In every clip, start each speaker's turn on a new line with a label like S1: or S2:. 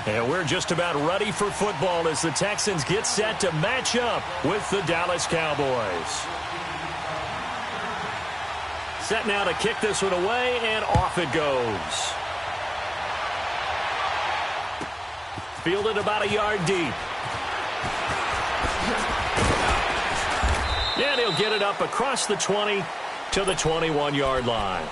S1: And we're just about ready for football as the Texans get set to match up with the Dallas Cowboys. Set now to kick this one away, and off it goes. Fielded about a yard deep. And he'll get it up across the 20 to the 21-yard line.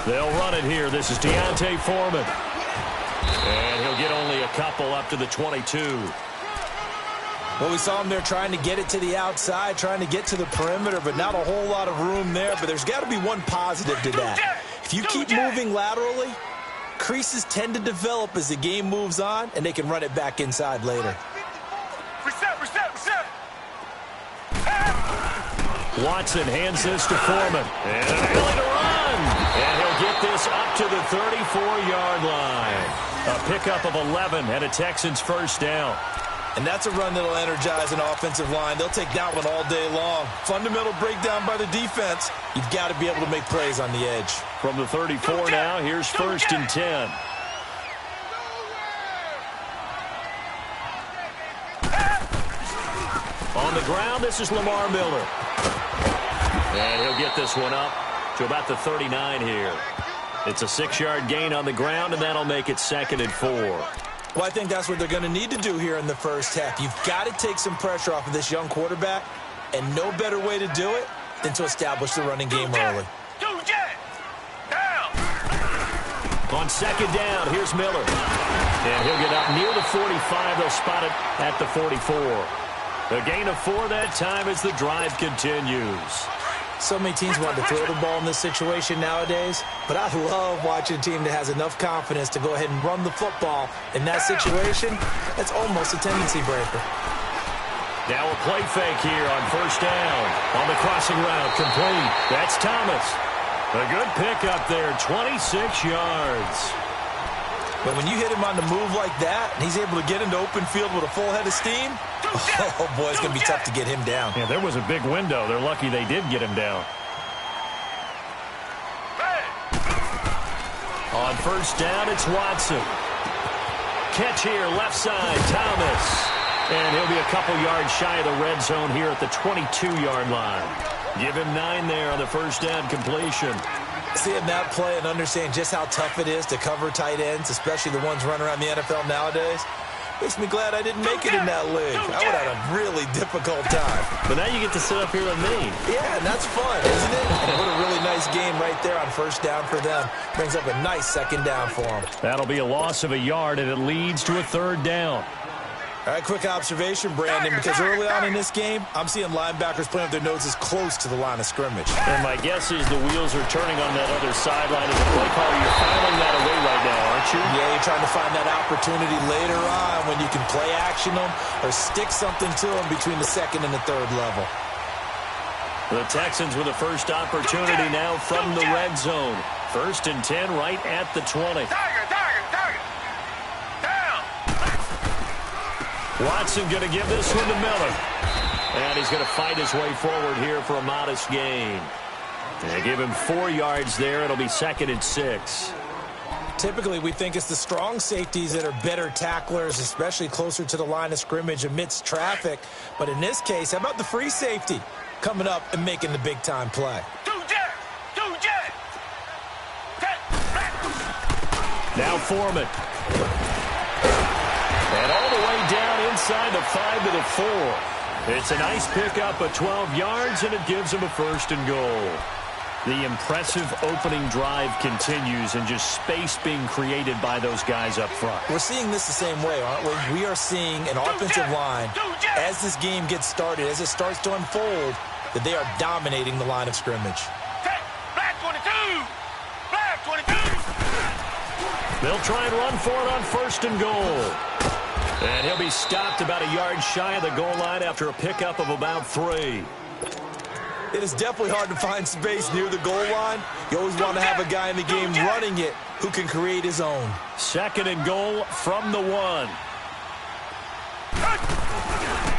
S1: They'll run it here. This is Deontay Foreman. And he'll get only a couple up to the 22.
S2: Well, we saw him there trying to get it to the outside, trying to get to the perimeter, but not a whole lot of room there. But there's got to be one positive to that. If you keep moving laterally, creases tend to develop as the game moves on, and they can run it back inside later.
S1: Watson hands this to Foreman. And an alley to run. And he'll get this up to the 34-yard line. A pickup of 11 and a Texans first down.
S2: And that's a run that'll energize an offensive line. They'll take that one all day long. Fundamental breakdown by the defense. You've got to be able to make plays on the edge.
S1: From the 34 now, here's 1st and 10. On the ground, this is Lamar Miller. And he'll get this one up to about the 39 here. It's a 6-yard gain on the ground, and that'll make it 2nd and 4.
S2: Well, I think that's what they're going to need to do here in the first half. You've got to take some pressure off of this young quarterback, and no better way to do it than to establish the running game early.
S1: On 2nd down, here's Miller. And he'll get up near the 45. They'll spot it at the 44. A gain of 4 that time as the drive continues.
S2: So many teams want to throw the ball in this situation nowadays, but I love watching a team that has enough confidence to go ahead and run the football. In that situation, that's almost a tendency breaker.
S1: Now a play fake here on 1st down. On the crossing route, complete. That's Thomas. A good pickup there, 26 yards.
S2: But when you hit him on the move like that, and he's able to get into open field with a full head of steam, oh, boy, it's going to be tough to get him down.
S1: Yeah, there was a big window. They're lucky they did get him down. On 1st down, it's Watson. Catch here, left side, Thomas. And he'll be a couple yards shy of the red zone here at the 22-yard line. Give him 9 there on the 1st down completion.
S2: Seeing that play and understand just how tough it is to cover tight ends, especially the ones running around the NFL nowadays, makes me glad I didn't make it in that league. I would have had a really difficult time.
S1: But now you get to sit up here with me.
S2: Yeah, and that's fun, isn't it? And what a really nice game right there on 1st down for them. Brings up a nice 2nd down for them.
S1: That'll be a loss of a yard, and it leads to a 3rd down.
S2: All right, quick observation, Brandon, because early on in this game, I'm seeing linebackers playing with their noses close to the line of scrimmage.
S1: And my guess is the wheels are turning on that other sideline as a play caller. You're filing that away right now, aren't you?
S2: Yeah, you're trying to find that opportunity later on when you can play action them or stick something to them between the 2nd and the 3rd level.
S1: The Texans with a first opportunity now from the red zone. 1st and 10 right at the 20. Watson going to give this one to Miller. And he's going to fight his way forward here for a modest gain. They give him 4 yards there. It'll be 2nd and 6.
S2: Typically, we think it's the strong safeties that are better tacklers, especially closer to the line of scrimmage amidst traffic. But in this case, how about the free safety coming up and making the big-time play?
S1: Now Foreman. And all the way down inside the 5 to the 4. It's a nice pickup of 12 yards, and it gives him a 1st and goal. The impressive opening drive continues, and just space being created by those guys up front.
S2: We're seeing this the same way, aren't we? We are seeing an offensive line, as this game gets started, as it starts to unfold, that they are dominating the line of scrimmage.
S3: Black 22! Black 22!
S1: They'll try and run for it on 1st and goal. And he'll be stopped about a yard shy of the goal line after a pickup of about 3.
S2: It is definitely hard to find space near the goal line. You always want to have a guy in the game running it who can create his own.
S1: Second and goal from the 1.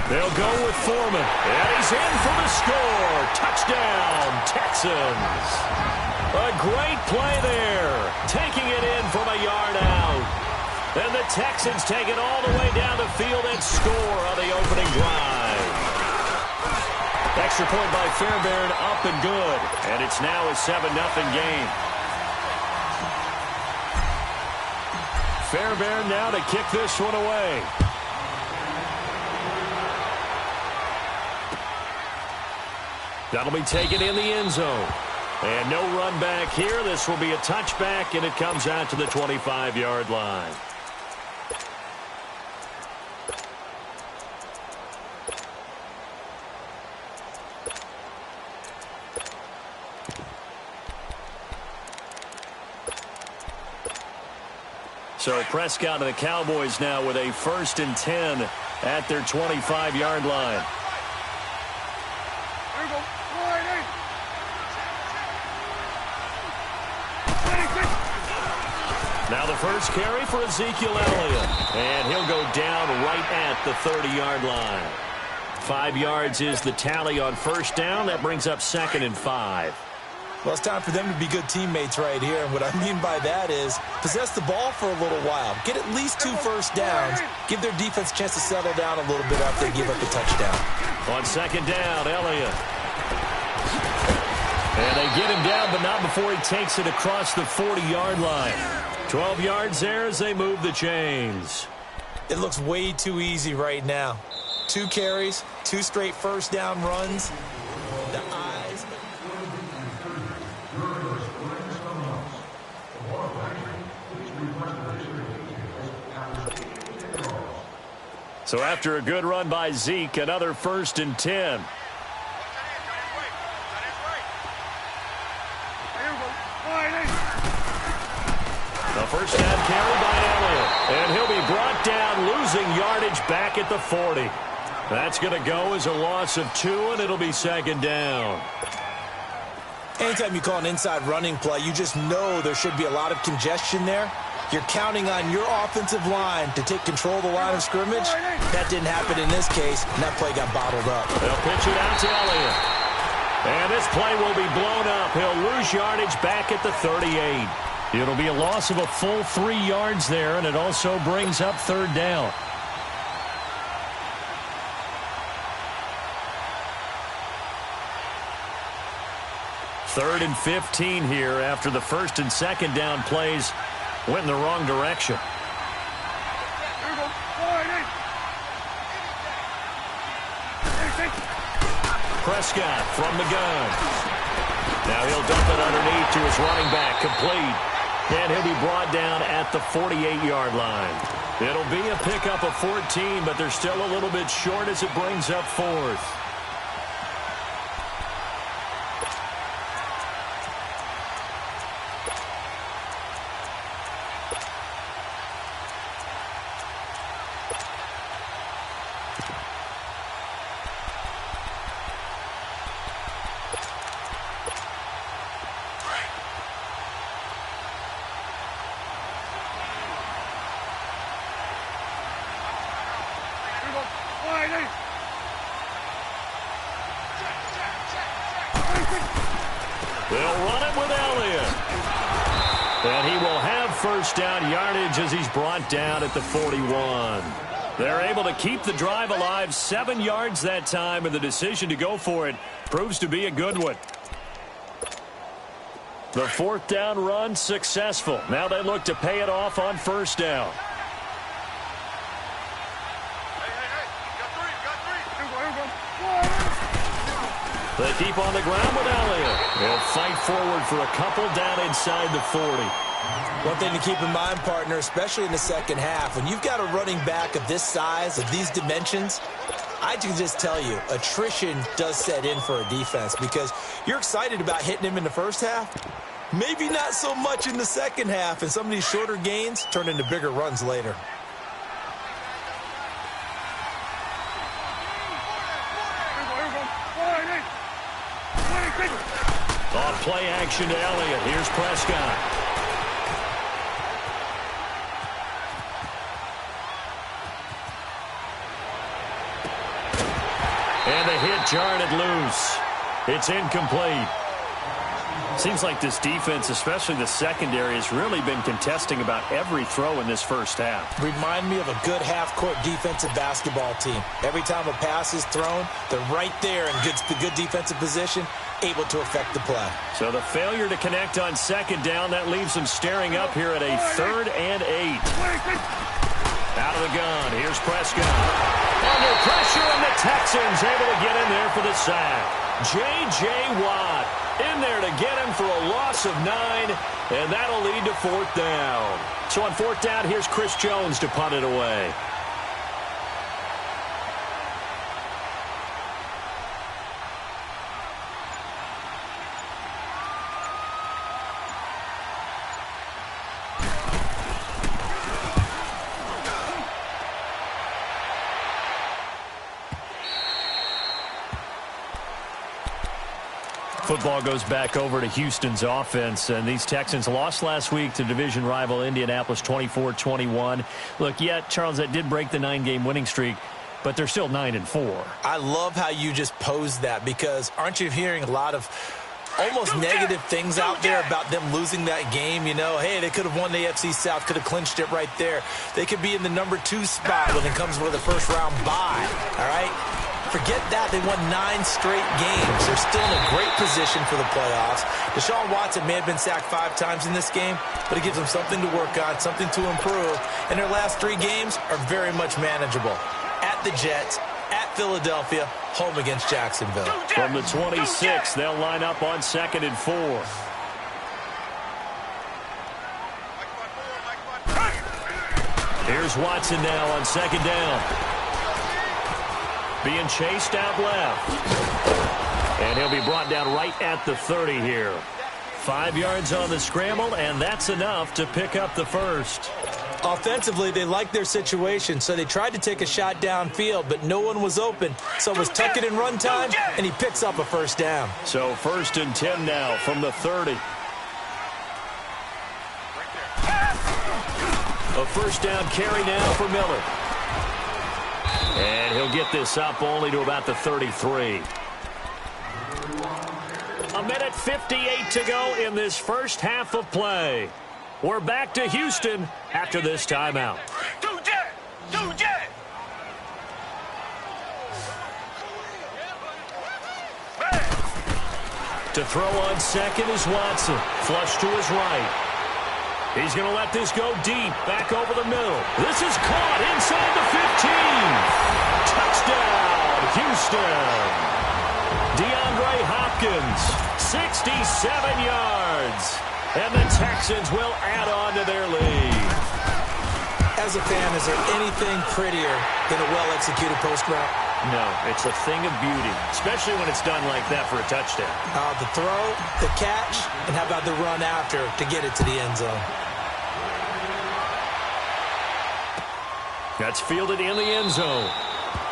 S1: They'll go with Foreman. And he's in for the score. Touchdown, Texans. A great play there. Taking it in from a yard out. And the Texans take it all the way down the field and score on the opening drive. Extra point by Fairbairn, up and good. And it's now a 7-0 game. Fairbairn now to kick this one away. That'll be taken in the end zone. And no run back here. This will be a touchback, and it comes out to the 25-yard line. So Prescott and the Cowboys now with a 1st and 10 at their 25-yard line. Now the first carry for Ezekiel Elliott. And he'll go down right at the 30-yard line. 5 yards is the tally on first down. That brings up 2nd and 5.
S2: Well, it's time for them to be good teammates right here. And what I mean by that is possess the ball for a little while. Get at least 2 first downs. Give their defense a chance to settle down a little bit after they give up the touchdown.
S1: On 2nd down, Elliott. And they get him down, but not before he takes it across the 40-yard line. 12 yards there as they move the chains.
S2: It looks way too easy right now. 2 carries, 2 straight first down runs. The eyes.
S1: So after a good run by Zeke, another 1st and 10. The first down carry by Elliott. And he'll be brought down, losing yardage back at the 40. That's going to go as a loss of 2, and it'll be 2nd down.
S2: Anytime you call an inside running play, you just know there should be a lot of congestion there. You're counting on your offensive line to take control of the line of scrimmage. That didn't happen in this case, and that play got bottled up.
S1: They'll pitch it out to Elliott. And this play will be blown up. He'll lose yardage back at the 38. It'll be a loss of a full 3 yards there, and it also brings up 3rd down. Third and 15 here after the 1st and 2nd down plays went in the wrong direction. Prescott from the gun. Now he'll dump it underneath to his running back, complete. And he'll be brought down at the 48-yard line. It'll be a pickup of 14, but they're still a little bit short as it brings up 4th. They'll run it with Elliott. And he will have first down yardage as he's brought down at the 41. They're able to keep the drive alive, 7 yards that time, and the decision to go for it proves to be a good one. The 4th down run successful. Now they look to pay it off on first down. They keep on the ground with Elliott. They'll fight forward for a couple down inside the 40.
S2: One thing to keep in mind, partner, especially in the second half, when you've got a running back of this size, of these dimensions, I can just tell you, attrition does set in for a defense because you're excited about hitting him in the first half. Maybe not so much in the second half, and some of these shorter gains turn into bigger runs later.
S1: Off play action to Elliott. Here's Prescott. And the hit jarred it loose. It's incomplete. Seems like this defense, especially the secondary, has really been contesting about every throw in this first half.
S2: Remind me of a good half-court defensive basketball team. Every time a pass is thrown, they're right there in good defensive position, able to affect the play.
S1: So the failure to connect on second down, that leaves them staring up here at a 3rd and 8. Out of the gun, here's Prescott. Under pressure, and the Texans able to get in there for the sack. J.J. Watt in there to get him for a loss of 9, and that'll lead to 4th down. So on 4th down, here's Chris Jones to punt it away. Football goes back over to Houston's offense, and these Texans lost last week to division rival Indianapolis 24-21. Look, yeah, Charles, that did break the 9-game winning streak, but they're still 9-4.
S2: I love how you just posed that, because aren't you hearing a lot of almost negative things out there about them losing that game? You know, hey, they could have won the AFC South, could have clinched it right there. They could be in the number 2 spot when it comes with a first-round bye, all right? Forget that. They won 9 straight games. They're still in a great position for the playoffs. Deshaun Watson may have been sacked 5 times in this game, but it gives them something to work on, something to improve. And their last 3 games are very much manageable. At the Jets, at Philadelphia, home against Jacksonville.
S1: From the 26, they'll line up on 2nd and 4. Here's Watson now on 2nd down. Being chased out left. And he'll be brought down right at the 30 here. 5 yards on the scramble, and that's enough to pick up the first.
S2: Offensively, they liked their situation, so they tried to take a shot downfield, but no one was open. So it was tuck it and run time, and he picks up a first down.
S1: So 1st and 10 now from the 30. A first down carry now for Miller. And he'll get this up only to about the 33. A minute 58 to go in this first half of play. We're back to Houston after this timeout. To throw on second is Watson. Flush to his right. He's going to let this go deep, back over the middle. This is caught inside the 15. Touchdown, Houston. DeAndre Hopkins, 67 yards. And the Texans will add on to their lead.
S2: As a fan, is there anything prettier than a well-executed post route?
S1: No, it's a thing of beauty, especially when it's done like that for a touchdown.
S2: The throw, the catch, and how about the run after to get it to the end zone?
S1: That's fielded in the end zone.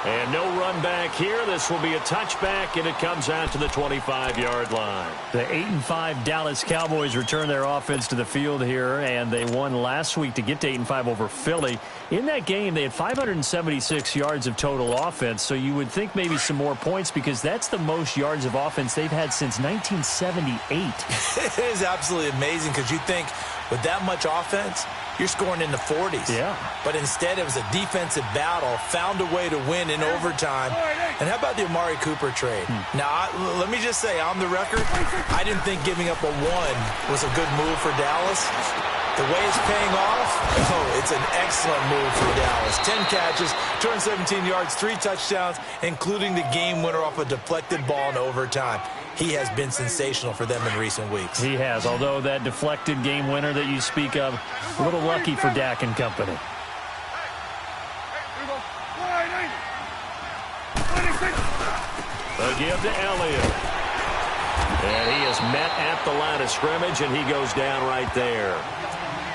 S1: And no run back here. This will be a touchback, and it comes out to the 25-yard line. The 8-5 Dallas Cowboys return their offense to the field here, and they won last week to get to 8-5 over Philly. In that game, they had 576 yards of total offense, so you would think maybe some more points because that's the most yards of offense they've had since 1978.
S2: It is absolutely amazing because you think with that much offense, you're scoring in the 40s.
S1: Yeah.
S2: But instead, it was a defensive battle, found a way to win in overtime. And how about the Amari Cooper trade? Now, let me just say, on the record, I didn't think giving up a 1 was a good move for Dallas. The way it's paying off, it's an excellent move for Dallas. 10 catches, 217 yards, 3 touchdowns, including the game winner off a deflected ball in overtime. He has been sensational for them in recent weeks.
S1: He has, although that deflected game winner that you speak of, a little lucky for Dak and company. A give to Elliott. And he is met at the line of scrimmage, and he goes down right there.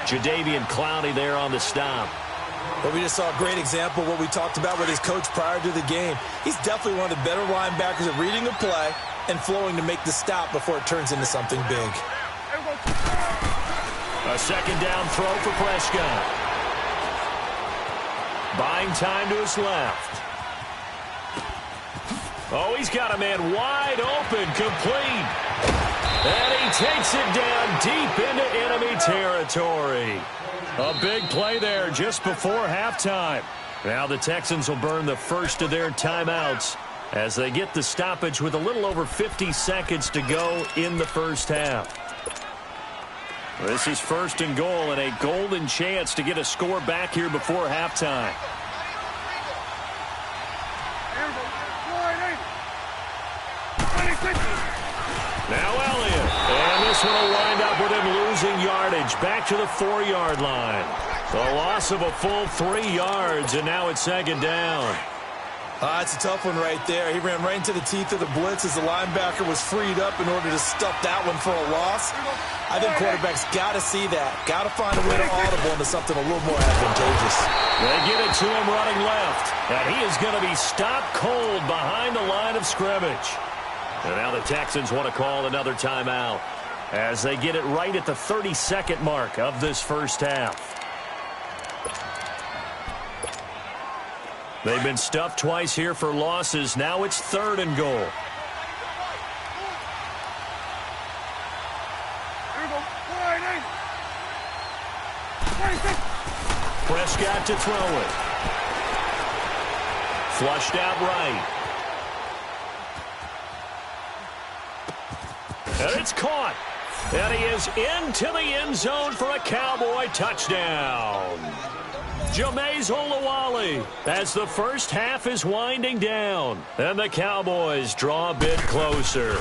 S1: Jadeveon Clowney there on the stop.
S2: But we just saw a great example of what we talked about with his coach prior to the game. He's definitely one of the better linebackers at reading a play and flowing to make the stop before it turns into something big.
S1: A second down throw for Prescott. Buying time to his left. Oh, he's got a man wide open, complete. And he takes it down deep into enemy territory. A big play there just before halftime. Now the Texans will burn the first of their timeouts as they get the stoppage with a little over 50 seconds to go in the first half. This is first and goal and a golden chance to get a score back here before halftime. Now Elliott, and this one will wind up with him losing yardage back to the 4-yard line. The loss of a full 3 yards, and now it's second down.
S2: It's a tough one right there. He ran right into the teeth of the blitz as the linebacker was freed up in order to stuff that one for a loss. I think quarterbacks got to see that. Got to find a way to audible into something a little more advantageous.
S1: They get it to him running left, and he is going to be stopped cold behind the line of scrimmage. And now the Texans want to call another timeout as they get it right at the 30-second mark of this first half. They've been stuffed twice here for losses. Now it's third and goal. Prescott to throw it. Flushed out right. And it's caught. And he is into the end zone for a Cowboy touchdown. Jameis Olawale as the first half is winding down. And the Cowboys draw a bit closer.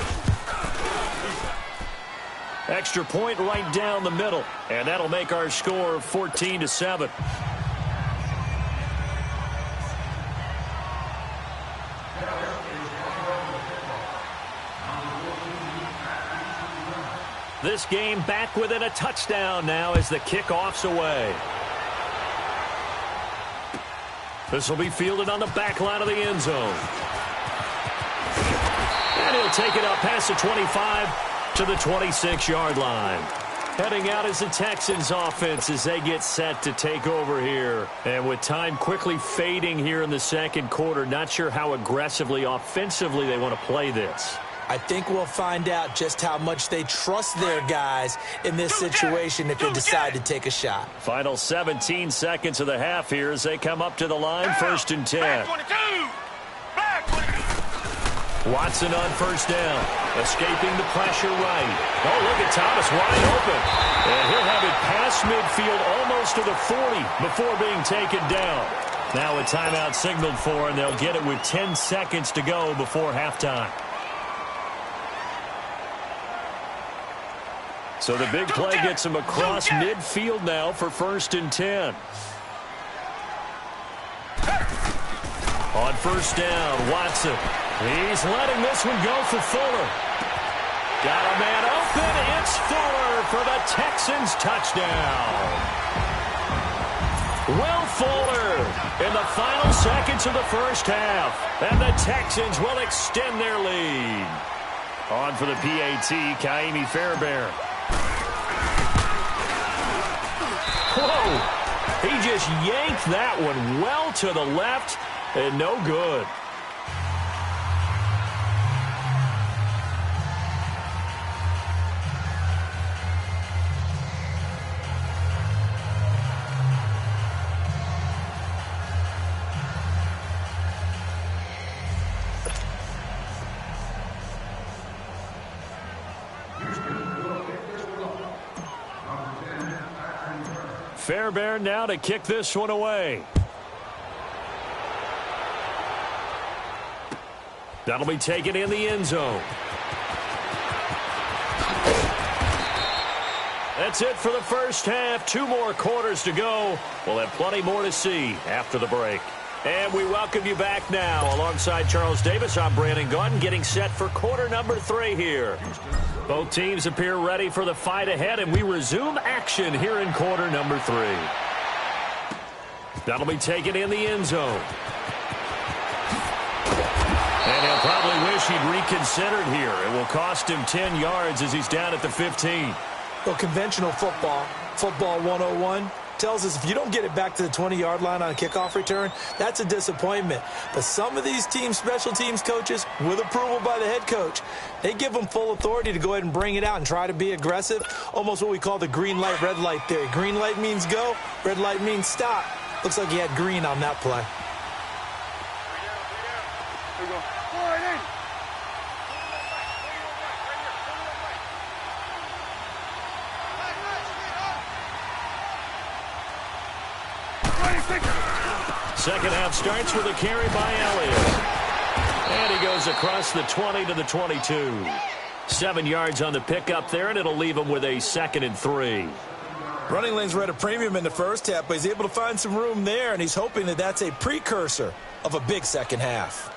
S1: Extra point right down the middle. And that'll make our score 14-7. This game back within a touchdown now as the kickoff's away. This will be fielded on the back line of the end zone. And he'll take it up past the 25 to the 26-yard line. Heading out is the Texans offense as they get set to take over here. And with time quickly fading here in the second quarter, not sure how aggressively, offensively they want to play this.
S2: I think we'll find out just how much they trust their guys in this situation if they decide to take a shot.
S1: Final 17 seconds of the half here as they come up to the line, first and 10. Watson on first down, escaping the pressure right. Oh, look at Thomas wide open. And he'll have it past midfield almost to the 40 before being taken down. Now a timeout signaled for, and they'll get it with 10 seconds to go before halftime. So the big play gets him across midfield now for first and 10. On first down, Watson. He's letting this one go for Fuller. Got a man open. It's Fuller for the Texans touchdown. Will Fuller in the final seconds of the first half. And the Texans will extend their lead. On for the PAT, Kaimi Fairbairn. Whoa! He just yanked that one well to the left and no good. Fairbairn now to kick this one away. That'll be taken in the end zone. That's it for the first half. 2 more quarters to go. We'll have plenty more to see after the break. And we welcome you back now. Alongside Charles Davis, I'm Brandon Gaudin, getting set for quarter number 3 here. Both teams appear ready for the fight ahead, and we resume action here in quarter number 3. That'll be taken in the end zone. And he'll probably wish he'd reconsidered here. It will cost him 10 yards as he's down at the 15.
S2: Well, conventional football 101, tells us if you don't get it back to the 20-yard line on a kickoff return, that's a disappointment. But some of these special teams coaches, with approval by the head coach, they give them full authority to go ahead and bring it out and try to be aggressive, almost what we call the green light, red light theory. Green light means go, red light means stop. Looks like he had green on that play.
S3: Here we go.
S1: Second half starts with a carry by Elliott. And he goes across the 20 to the 22. 7 yards on the pickup there, and it'll leave him with a 2nd and 3.
S2: Running lanes were at a premium in the first half, but he's able to find some room there, and he's hoping that that's a precursor of a big second half.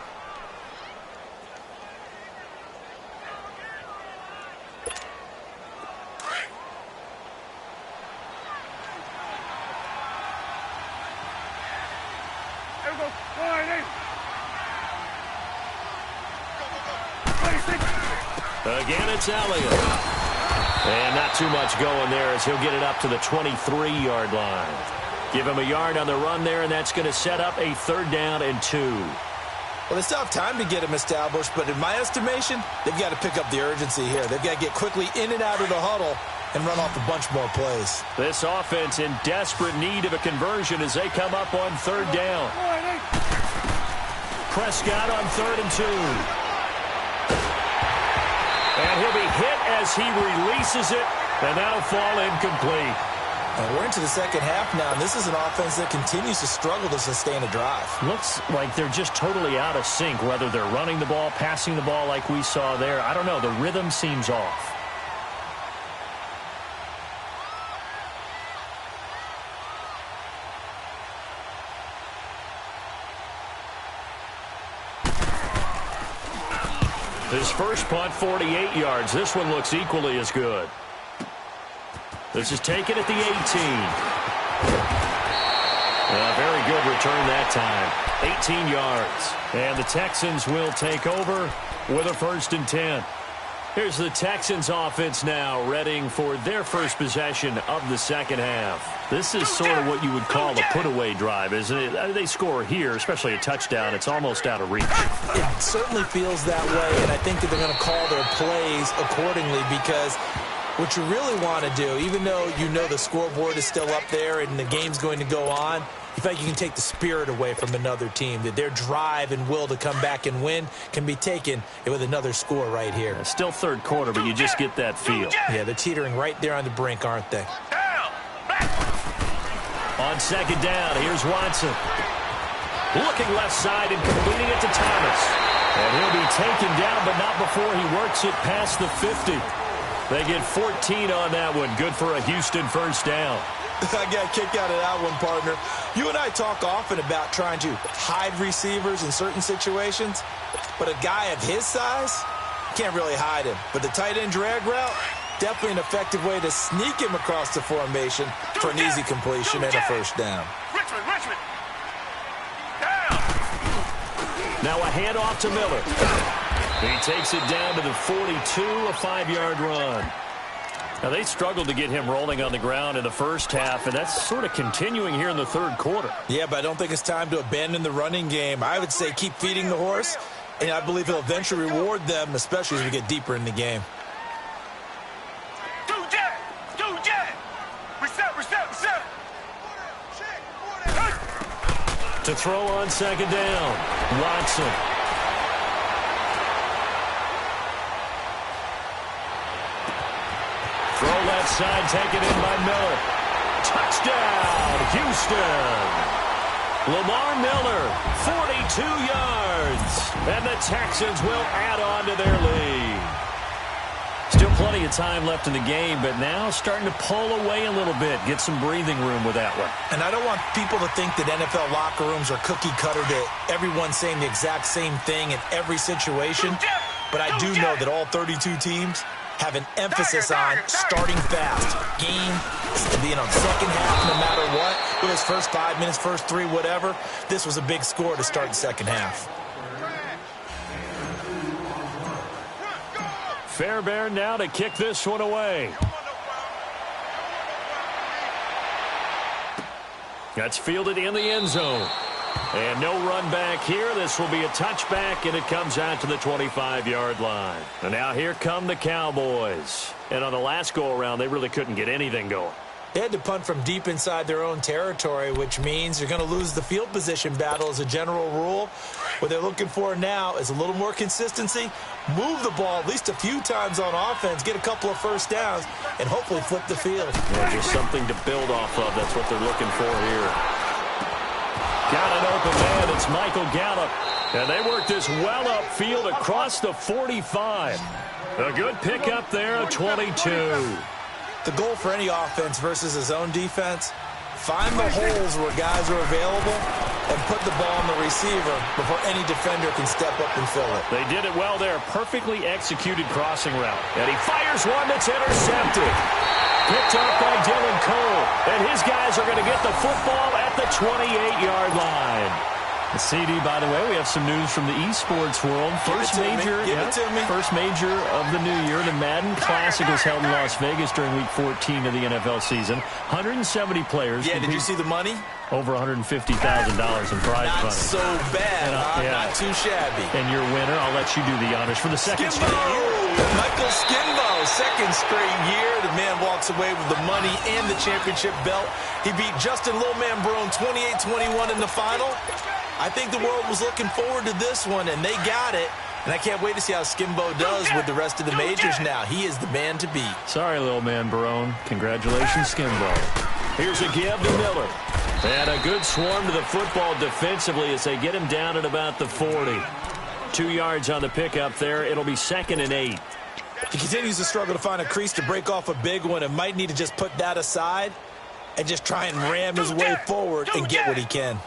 S1: Again, it's Elliott. And not too much going there as he'll get it up to the 23-yard line. Give him a yard on the run there, and that's going to set up a 3rd down and 2.
S2: Well, they still have time to get him established, but in my estimation, they've got to pick up the urgency here. They've got to get quickly in and out of the huddle and run off a bunch more plays.
S1: This offense in desperate need of a conversion as they come up on 3rd down. Prescott on 3rd and 2. And he'll be hit as he releases it, and that'll fall incomplete.
S2: And we're into the second half now, and this is an offense that continues to struggle to sustain a drive.
S1: Looks like they're just totally out of sync, whether they're running the ball, passing the ball like we saw there. I don't know. The rhythm seems off. His first punt, 48 yards. This one looks equally as good. This is taken at the 18. A very good return that time. 18 yards. And the Texans will take over with a 1st and 10. Here's the Texans offense now, readying for their first possession of the second half. This is sort of what you would call a put-away drive, isn't it? They score here, especially a touchdown. It's almost out of reach.
S2: It certainly feels that way, and I think that they're going to call their plays accordingly because what you really want to do, even though you know the scoreboard is still up there and the game's going to go on, you feel like you can take the spirit away from another team, that their drive and will to come back and win can be taken with another score right here.
S1: It's still 3rd quarter, but you just get that feel.
S2: Yeah, they're teetering right there on the brink, aren't they?
S1: On 2nd down, here's Watson. Looking left side and completing it to Thomas. And he'll be taken down, but not before he works it past the 50. They get 14 on that one. Good for a Houston 1st down.
S2: I got a kick out of that one, partner. You and I talk often about trying to hide receivers in certain situations, but a guy of his size, can't really hide him. But the tight end drag route, definitely an effective way to sneak him across the formation for an easy completion and a 1st down.
S3: Richmond.
S1: Now a handoff to Miller. He takes it down to the 42, a 5-yard run. Now, they struggled to get him rolling on the ground in the first half, and that's sort of continuing here in the 3rd quarter.
S2: Yeah, but I don't think it's time to abandon the running game. I would say keep feeding the horse, and I believe he'll eventually reward them, especially as we get deeper in the game.
S3: Reset.
S1: To throw on 2nd down, Watson. Throw left side, taken in by Miller. Touchdown, Houston. Lamar Miller, 42 yards. And the Texans will add on to their lead. Still plenty of time left in the game, but now starting to pull away a little bit, get some breathing room with that one.
S2: And I don't want people to think that NFL locker rooms are cookie cutter, that everyone's saying the exact same thing in every situation. But I do know that all 32 teams have an emphasis on starting fast. Game, second half, no matter what. With his first 5 minutes, first 3, whatever. This was a big score to start the second half.
S1: Fairbairn now to kick this one away. That's fielded in the end zone. And no run back here. This will be a touchback, and it comes out to the 25-yard line. And now here come the Cowboys. And on the last go-around, they really couldn't get anything going.
S2: They had to punt from deep inside their own territory, which means you're going to lose the field position battle as a general rule. What they're looking for now is a little more consistency, move the ball at least a few times on offense, get a couple of first downs, and hopefully flip the field.
S1: Yeah, just something to build off of. That's what they're looking for here. Got an open man. It's Michael Gallup. And they work this well upfield across the 45. A good pickup there, a 22.
S2: The goal for any offense versus a zone defense, find the holes where guys are available and put the ball on the receiver before any defender can step up and fill it.
S1: They did it well there. Perfectly executed crossing route. And he fires one that's intercepted. Picked up by Dylan Cole. And his guys are going to get the football at the 28-yard line. The CD, by the way, we have some news from the esports world. First major of the new year. The Madden Classic was held in Las Vegas during week 14 of the NFL season. 170 players.
S2: Yeah, did you see the money?
S1: Over $150,000 in prize money.
S2: Not so bad. Not too shabby.
S1: And your winner, I'll let you do the honors for the second straight year.
S2: Michael Skimbo, second straight year. The man walks away with the money and the championship belt. He beat Justin Little Man Brown 28-21 in the final. I think the world was looking forward to this one, and they got it. And I can't wait to see how Skimbo does with the rest of the majors now. He is the man to beat.
S1: Sorry, little man Barone. Congratulations, Skimbo. Here's a give to Miller. And a good swarm to the football defensively as they get him down at about the 40. 2 yards on the pickup there. It'll be 2nd and 8.
S2: He continues to struggle to find a crease to break off a big one and might need to just put that aside and just try and ram his way forward and get what he can.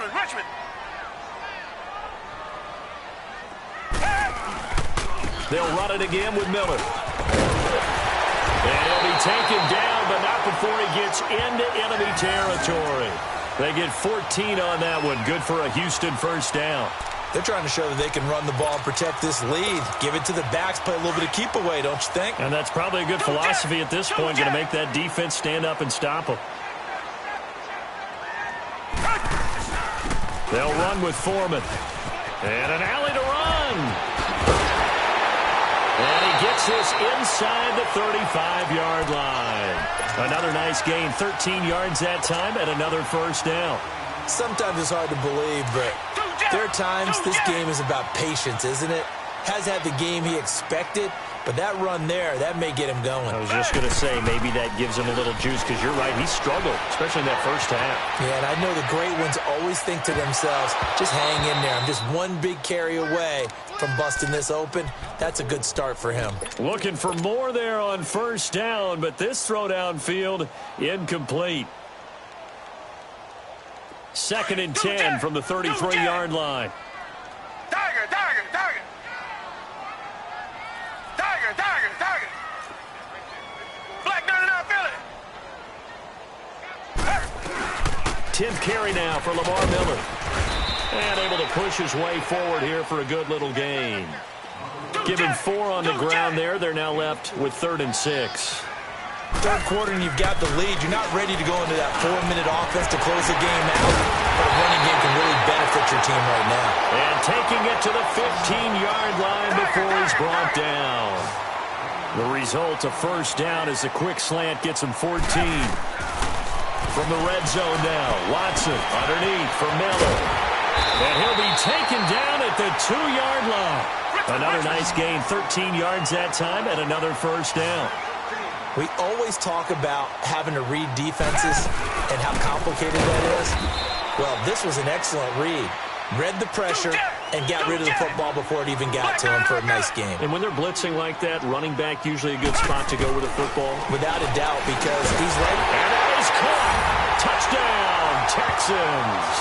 S3: Richmond.
S1: They'll run it again with Miller. And he'll be taken down, but not before he gets into enemy territory. They get 14 on that one. Good for a Houston first down.
S2: They're trying to show that they can run the ball and protect this lead. Give it to the backs, play a little bit of keep away, don't you think?
S1: And that's probably a good philosophy at this point, going to make that defense stand up and stop them. They'll run with Foreman. And an alley to run. And he gets this inside the 35-yard line. Another nice gain, 13 yards that time, and another first down.
S2: Sometimes it's hard to believe, but there are times this game is about patience, isn't it? Has had the game he expected, but that run there, that may get him going.
S1: I was just going to say, maybe that gives him a little juice, because you're right, he struggled, especially in that first half.
S2: Yeah, and I know the great ones always think to themselves, just hang in there. I'm just one big carry away from busting this open. That's a good start for him.
S1: Looking for more there on first down, but this throw downfield incomplete. 2nd and 10 from the 33-yard line.
S3: Tiger. Black 99 Philly.
S1: 10th carry now for Lamar Miller. And able to push his way forward here for a good little gain. Given 4 on the ground there. They're now left with 3rd and 6.
S2: Third quarter and you've got the lead. You're not ready to go into that 4-minute offense to close the game out. But a running game can really benefit your team right now.
S1: And taking it to the 15-yard line before he's brought down. The result, a first down as the quick slant gets him 14. From the red zone now, Watson underneath for Miller. And he'll be taken down at the 2-yard line. Another nice gain, 13 yards that time, and another first down.
S2: We always talk about having to read defenses and how complicated that is. Well, this was an excellent read. Read the pressure and got rid of the football before it even got to him for a nice game.
S1: And when they're blitzing like that, running back usually a good spot to go with the football.
S2: Without a doubt, because he's ready.
S1: And that is caught. Touchdown, Texans.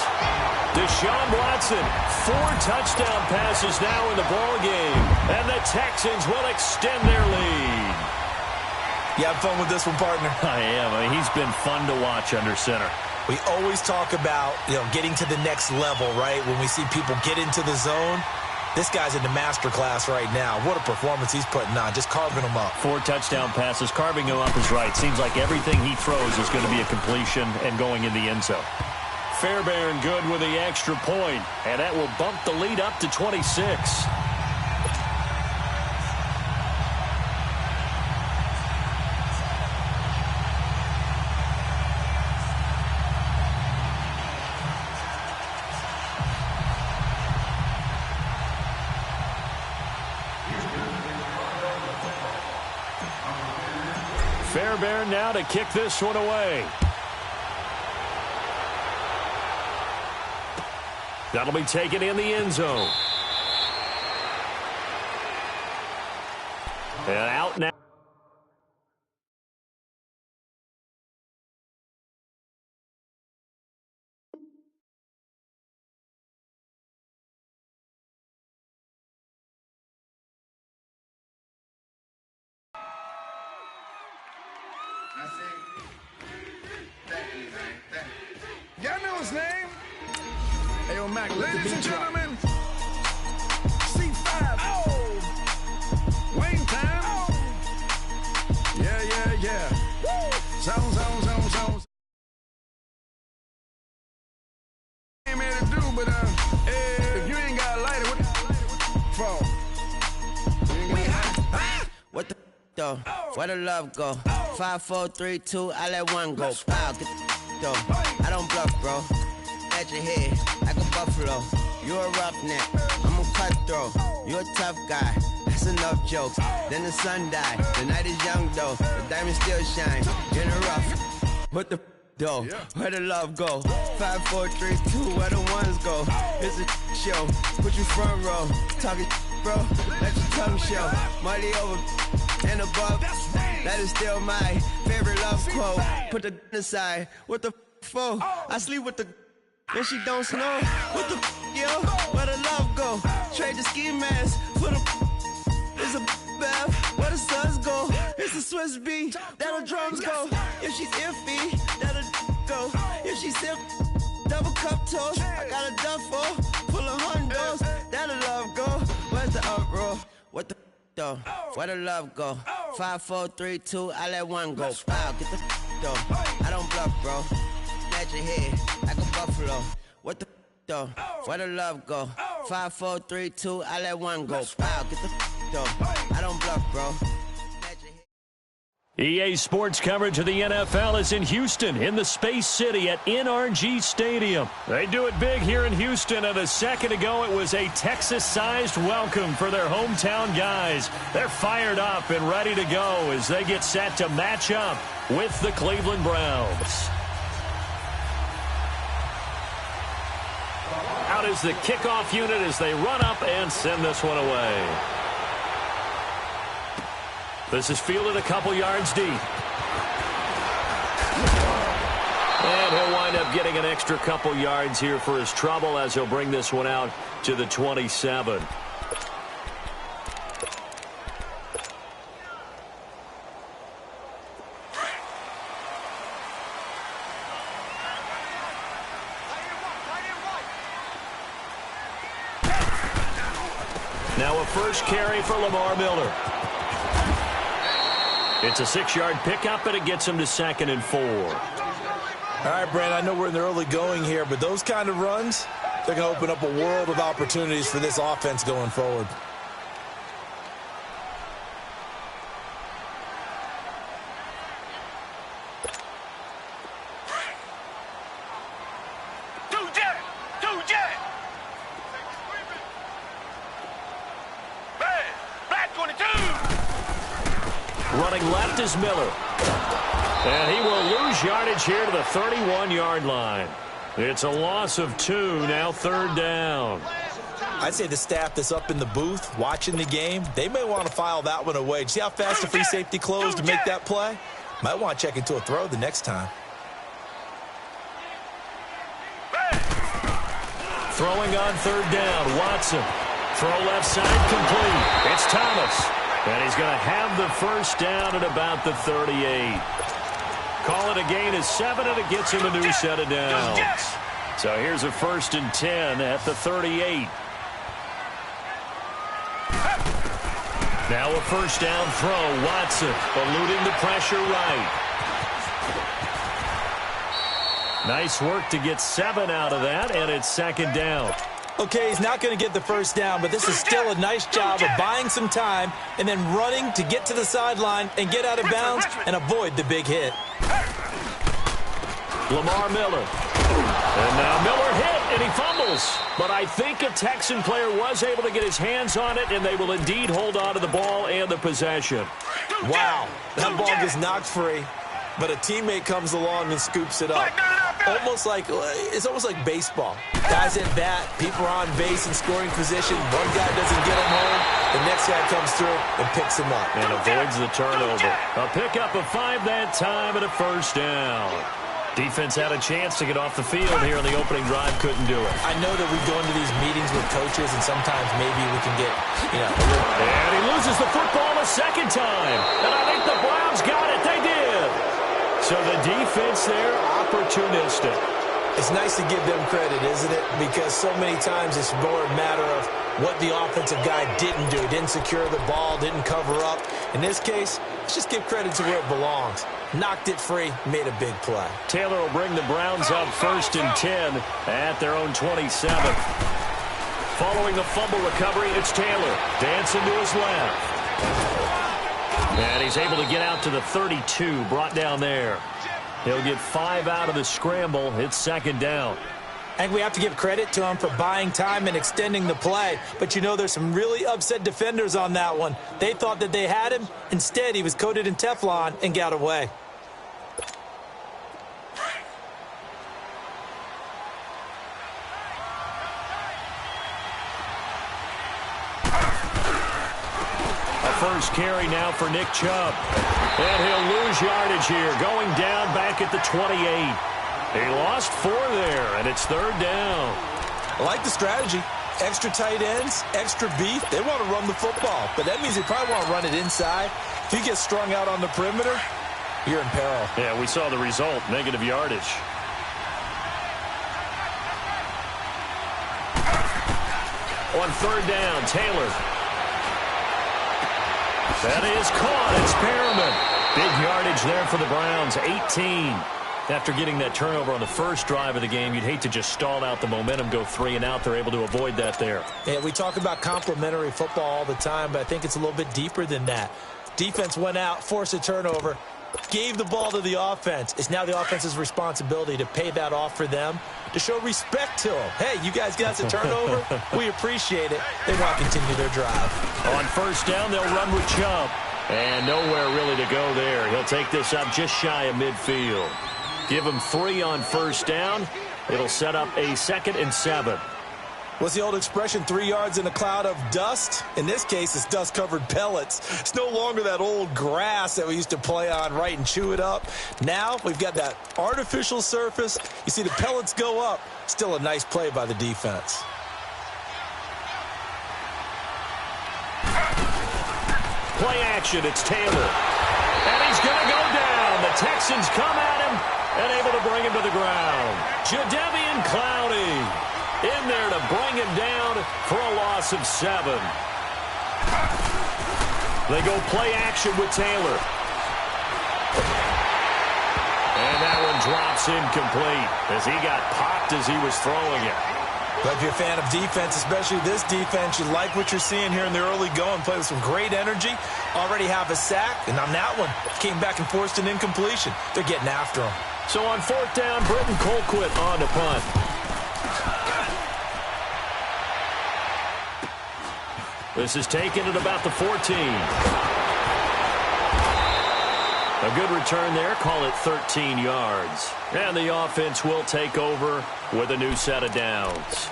S1: Deshaun Watson, 4 touchdown passes now in the ballgame. And the Texans will extend their lead.
S2: You have fun with this one, partner?
S1: I am. I mean, he's been fun to watch under center.
S2: We always talk about, getting to the next level, right? When we see people get into the zone, This guy's in the master class right now. What a performance he's putting on, just carving them up.
S1: 4 touchdown passes. Carving him up is right. Seems like everything he throws is going to be a completion and going in the end zone. Fairbairn good with the extra point, and that will bump the lead up to 26. Fairbairn now to kick this one away. That'll be taken in the end zone. And out now.
S4: Y'all know his name? Hey, yo, Mac, ladies and gentlemen, C5. Oh! Wayne time. Oh! Yeah. Woo! Zone. Ain't made to do, but if you ain't got a lighter, what for?
S5: What the though? Where the love go? 5, 4, 3, 2, I let one go. Wow, get the though. I don't bluff, bro. At your head like a buffalo. You a roughneck, I'm a cutthroat. You a tough guy, that's enough jokes. Then the sun died, the night is young though. The diamonds still shine in the rough. What the though? Where the love go? 5, 4, 3, 2, where the ones go? It's a show, put you front row. Talking bro, let your tongue show. Money over and above, that is still my favorite love quote. Put the aside, what the for? I sleep with the and she don't snow. What the yo? Where the love go? Trade the ski mask for the it's a bath. Where the suns go? It's a Swiss beat. That'll drums go. If she's iffy, that'll go. If she's sip, double cup toast. I got a duffel full of hundos. That'll love go. Where's the uproar? What the though? Where the love go? 5, 4, 3, 2, I let one go. Wow, get the though. I don't bluff, bro. At your head like a buffalo. What the though? Where the love go? 5, 4, 3, 2, I let one go. Wow, get the though. I don't bluff, bro.
S1: EA Sports coverage of the NFL is in Houston, in the Space City at NRG Stadium. They do it big here in Houston, and a second ago it was a Texas-sized welcome for their hometown guys. They're fired up and ready to go as they get set to match up with the Cleveland Browns. Out is the kickoff unit as they run up and send this one away. This is fielded a couple yards deep. And he'll wind up getting an extra couple yards here for his trouble as he'll bring this one out to the 27. Now a first carry for Lamar Miller. It's a 6-yard pickup, and it gets him to 2nd and 4.
S2: All right, Brent, I know we're in the early going here, but those kind of runs, they're going to open up a world of opportunities for this offense going forward.
S1: Running left is Miller. And he will lose yardage here to the 31-yard line. It's a loss of 2, now 3rd down.
S2: I'd say the staff that's up in the booth watching the game, they may want to file that one away. See how fast the free safety closed to make that play? Might want to check into a throw the next time.
S1: Throwing on 3rd down, Watson. Throw left side complete. It's Thomas. And he's going to have the first down at about the 38. Call it a gain of 7, and it gets him a new set of downs. So here's a 1st and 10 at the 38. Now a first down throw. Watson eluding the pressure right. Nice work to get 7 out of that, and it's second down.
S2: Okay, he's not going to get the first down, but this is still a nice job of buying some time and then running to get to the sideline and get out of bounds and avoid the big hit.
S1: Lamar Miller. And now Miller hit, and he fumbles. But I think a Texan player was able to get his hands on it, and they will indeed hold on to the ball and the possession.
S2: Wow, that ball gets knocked free, but a teammate comes along and scoops it up. It's almost like baseball. Guys at bat, people are on base in scoring position. One guy doesn't get him home. The next guy comes through and picks him up.
S1: And avoids the turnover. A pickup of 5 that time and a first down. Defense had a chance to get off the field here in the opening drive. Couldn't do it.
S2: I know that we go into these meetings with coaches, and sometimes maybe we can get,
S1: And he loses the football a second time. And I think the Browns got it. They did. So the defense there, opportunistic.
S2: It's nice to give them credit, isn't it? Because so many times it's more a matter of what the offensive guy didn't do. Didn't secure the ball, didn't cover up. In this case, let's just give credit to where it belongs. Knocked it free, made a big play.
S1: Taylor will bring the Browns up 1st and 10 at their own 27. Following the fumble recovery, it's Taylor. Dancing to his left. And he's able to get out to the 32, brought down there. He'll get 5 out of the scramble. It's second down.
S2: I think we have to give credit to him for buying time and extending the play. But, there's some really upset defenders on that one. They thought that they had him. Instead, he was coated in Teflon and got away.
S1: First carry now for Nick Chubb. And he'll lose yardage here, going down back at the 28. He lost 4 there, and it's third down.
S2: I like the strategy. Extra tight ends, extra beef. They want to run the football, but that means they probably want to run it inside. If you get strung out on the perimeter, you're in peril.
S1: Yeah, we saw the result, negative yardage. On third down, Taylor. That is caught. It's Perriman. Big yardage there for the Browns, 18. After getting that turnover on the first drive of the game, you'd hate to just stall out the momentum, go 3 and out. They're able to avoid that there.
S2: Yeah, we talk about complementary football all the time, but I think it's a little bit deeper than that. Defense went out, forced a turnover, gave the ball to the offense. It's now the offense's responsibility to pay that off for them, to show respect to them. Hey, you guys got us a turnover? We appreciate it. They want to continue their drive.
S1: On first down, they'll run with Chubb. And nowhere really to go there. He'll take this up just shy of midfield. Give him 3 on first down. It'll set up a 2nd and 7.
S2: What's the old expression, 3 yards in a cloud of dust? In this case, it's dust-covered pellets. It's no longer that old grass that we used to play on, right, and chew it up. Now we've got that artificial surface. You see the pellets go up. Still a nice play by the defense.
S1: Play action, it's Taylor. And he's going to go down. The Texans come at him and able to bring him to the ground. Jadeveon Clowney in there to bring him down for a loss of 7. They go play action with Taylor. And that one drops incomplete as he got popped as he was throwing it.
S2: But if you're a fan of defense, especially this defense, you like what you're seeing here in the early going. Play with some great energy. Already have a sack. And on that one, came back and forced an incompletion. They're getting after him.
S1: So on fourth down, Britton Colquitt on the punt. This is taken at about the 14. A good return there. Call it 13 yards. And the offense will take over with a new set of downs.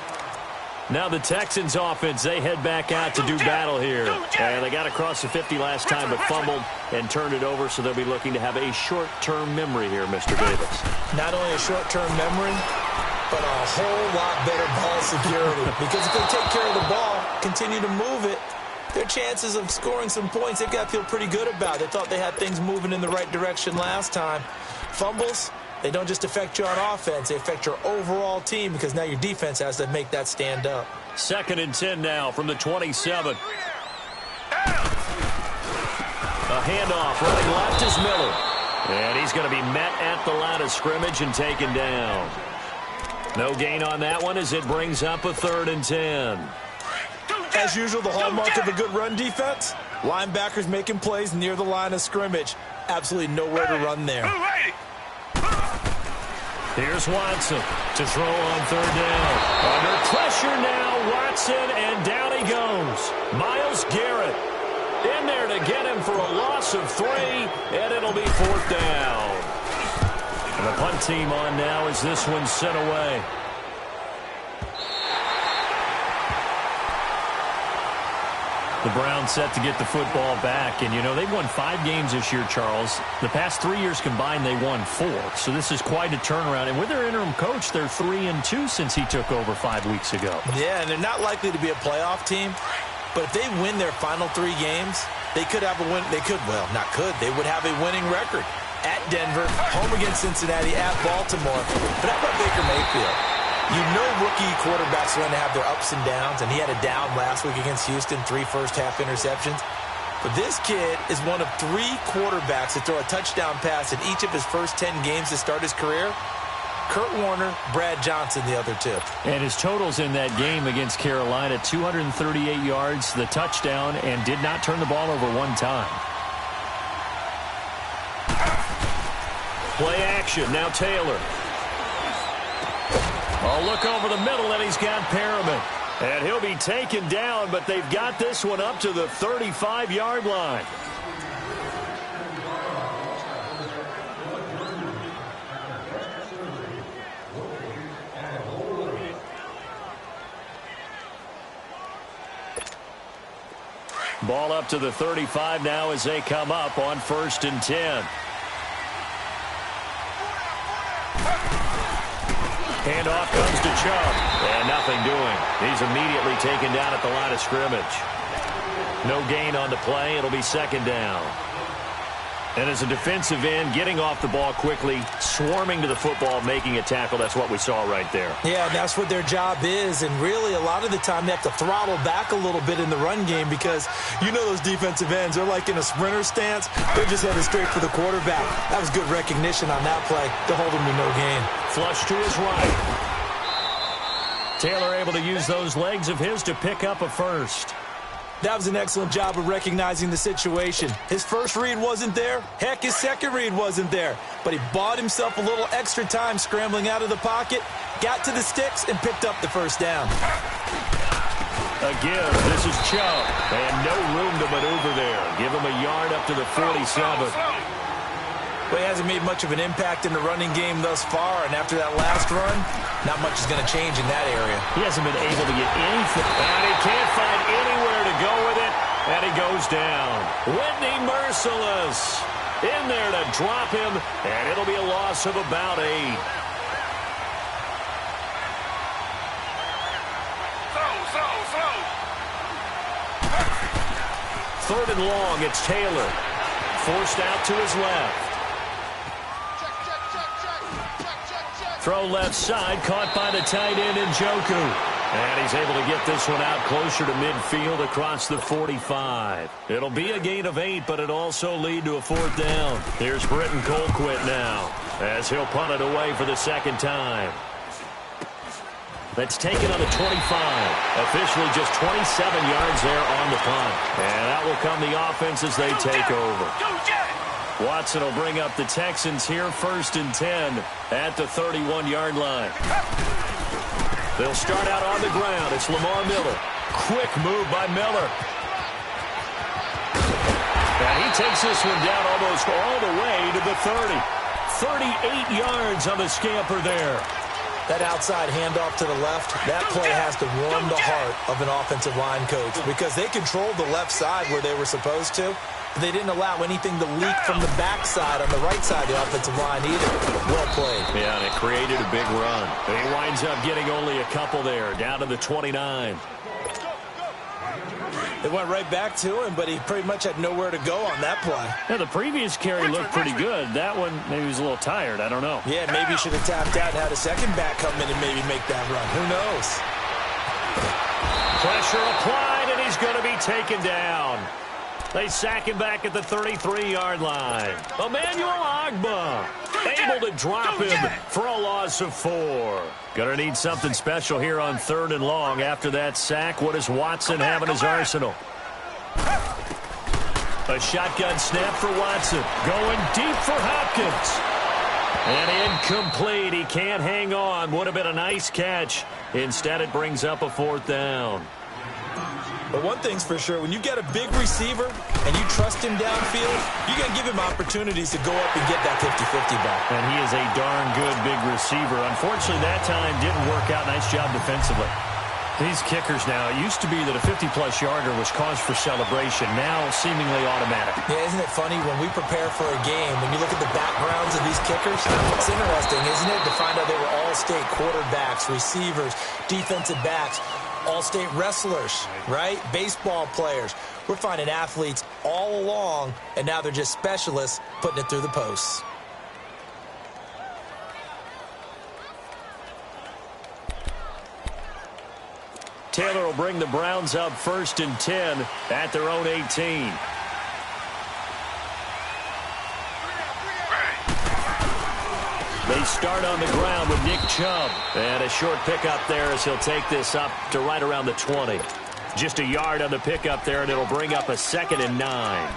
S1: Now the Texans offense, they head back out to do battle here. And they got across the 50 last time, but fumbled and turned it over, so they'll be looking to have a short-term memory here, Mr. Davis.
S2: Not only a short-term memory, but a whole lot better ball security. Because if they take care of the ball, continue to move it, their chances of scoring some points, they've got to feel pretty good about. They thought they had things moving in the right direction last time. Fumbles, they don't just affect you on offense, they affect your overall team because now your defense has to make that stand up.
S1: 2nd and 10 now from the 27. A handoff. Running left is Miller. And he's going to be met at the line of scrimmage and taken down. No gain on that one as it brings up a 3rd and 10.
S2: As usual, the hallmark of a good run defense, linebackers making plays near the line of scrimmage. Absolutely nowhere to run there.
S1: Here's Watson to throw on 3rd down. Under pressure now, Watson, and down he goes. Myles Garrett in there to get him for a loss of 3, and it'll be 4th down. And the punt team on now as this one's sent away. The Browns set to get the football back. And, you know, they've won 5 games this year, Charles. The past 3 years combined, they won 4. So this is quite a turnaround. And with their interim coach, they're 3-2 since he took over 5 weeks ago.
S2: Yeah, and they're not likely to be a playoff team. But if they win their final 3 games, they could have a win. They could, well, not could. They would have a winning record. At Denver, home against Cincinnati, at Baltimore. But how about Baker Mayfield? You know rookie quarterbacks are going to have their ups and downs, and he had a down last week against Houston, 3 first-half interceptions. But this kid is one of 3 quarterbacks to throw a touchdown pass in each of his first 10 games to start his career. Kurt Warner, Brad Johnson, the other 2.
S1: And his totals in that game against Carolina, 238 yards, the touchdown, and did not turn the ball over 1 time. Play action, now Taylor. Oh, look over the middle, and he's got Perriman. And he'll be taken down, but they've got this one up to the 35-yard line. Ball up to the 35 now as they come up on 1st and 10. Handoff comes to Chubb, and nothing doing. He's immediately taken down at the line of scrimmage. No gain on the play. It'll be 2nd down. And as a defensive end, getting off the ball quickly, swarming to the football, making a tackle, that's what we saw right there.
S2: Yeah, that's what their job is, and really a lot of the time they have to throttle back a little bit in the run game because you know those defensive ends, they're like in a sprinter stance. They're just headed straight for the quarterback. That was good recognition on that play to hold him to no gain.
S1: Flush to his right. Taylor able to use those legs of his to pick up a 1st.
S2: That was an excellent job of recognizing the situation. His first read wasn't there. Heck, his second read wasn't there. But he bought himself a little extra time scrambling out of the pocket, got to the sticks, and picked up the 1st down.
S1: Again, this is Chubb, and no room to maneuver there. Give him a yard up to the 47.
S2: But he hasn't made much of an impact in the running game thus far, and after that last run, not much is going to change in that area.
S1: He hasn't been able to get anything, and he can't find anywhere to go with it, and he goes down. Whitney Merciless in there to drop him, and it'll be a loss of about 8. Third and long, it's Taylor. Forced out to his left. Throw left side, caught by the tight end Njoku. And he's able to get this one out closer to midfield across the 45. It'll be a gain of 8, but it also lead to a 4th down. Here's Britton Colquitt now as he'll punt it away for the 2nd time. That's taken on the 25. Officially just 27 yards there on the punt. And that will come the offense as they take over. Watson will bring up the Texans here 1st and 10 at the 31-yard line. They'll start out on the ground. It's Lamar Miller. Quick move by Miller. And he takes this one down almost all the way to the 30. 38 yards on the scamper there.
S2: That outside handoff to the left, that play has to warm the heart of an offensive line coach because they controlled the left side where they were supposed to. But they didn't allow anything to leak from the backside on the right side of the offensive line either. Well played.
S1: Yeah, and it created a big run. And he winds up getting only a couple there, down to the 29.
S2: It went right back to him, but he pretty much had nowhere to go on that play.
S1: Yeah, the previous carry looked pretty good. That one, maybe he was a little tired. I don't know.
S2: Yeah, maybe he should have tapped out and had a second back come in and maybe make that run. Who knows?
S1: Pressure applied, and he's going to be taken down. They sack him back at the 33-yard line. Emmanuel Ogbah able to drop him for a loss of 4. Gonna need something special here on 3rd and long. After that sack, what does Watson have in his arsenal? A shotgun snap for Watson. Going deep for Hopkins. And incomplete. He can't hang on. Would have been a nice catch. Instead, it brings up a 4th down.
S2: But one thing's for sure, when you get a big receiver and you trust him downfield, you're going to give him opportunities to go up and get that 50-50 ball.
S1: And he is a darn good big receiver. Unfortunately, that time didn't work out. Nice job defensively. These kickers now, it used to be that a 50-plus yarder was cause for celebration. Now, seemingly automatic.
S2: Yeah, isn't it funny? When we prepare for a game, when you look at the backgrounds of these kickers, it's interesting, isn't it, to find out they were all-state quarterbacks, receivers, defensive backs, all-state wrestlers, right? Baseball players. We're finding athletes all along, and now they're just specialists putting it through the posts.
S1: Taylor will bring the Browns up 1st and 10 at their own 18. They start on the ground with Nick Chubb. And a short pickup there as he'll take this up to right around the 20. Just a yard on the pickup there, and it'll bring up a 2nd and 9.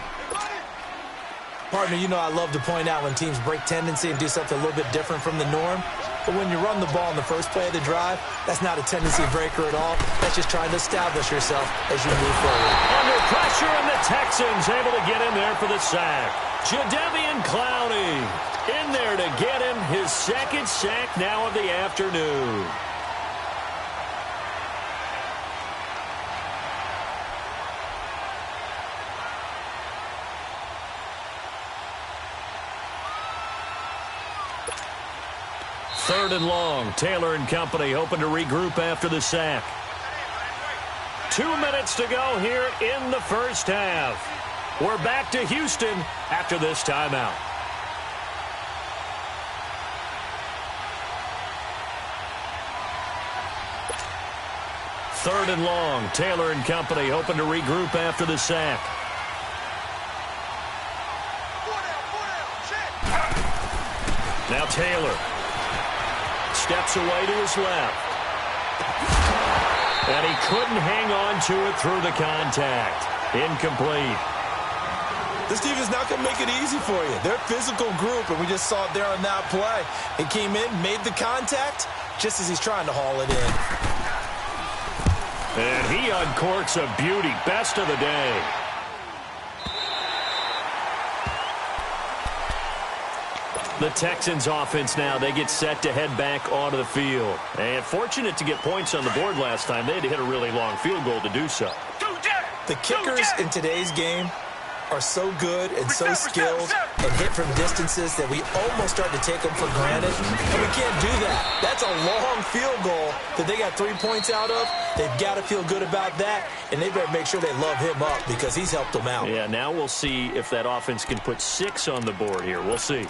S2: Partner, you know I love to point out when teams break tendency and do something a little bit different from the norm. But when you run the ball in the first play of the drive, that's not a tendency breaker at all. That's just trying to establish yourself as you move forward.
S1: Under pressure, and the Texans able to get in there for the sack. Jadeveon Clowney in there to get him his 2nd sack now of the afternoon. Third and long. Taylor and company hoping to regroup after the sack. 2 minutes to go here in the first half. We're back to Houston after this timeout. Third and long. Taylor and company hoping to regroup after the sack. Now Taylor steps away to his left. And he couldn't hang on to it through the contact. Incomplete.
S2: This defense not going to make it easy for you. They're a physical group, and we just saw it there on that play. He came in, made the contact, just as he's trying to haul it in.
S1: And he uncorks a beauty. Best of the day. The Texans offense now, they get set to head back onto the field. And fortunate to get points on the board last time. They had to hit a really long field goal to do so.
S2: The kickers in today's game are so good and so skilled and hit from distances that we almost start to take them for granted. And we can't do that. That's a long field goal that they got 3 points out of. They've got to feel good about that, and they better make sure they love him up because he's helped them out.
S1: Yeah, now we'll see if that offense can put 6 on the board here. We'll see.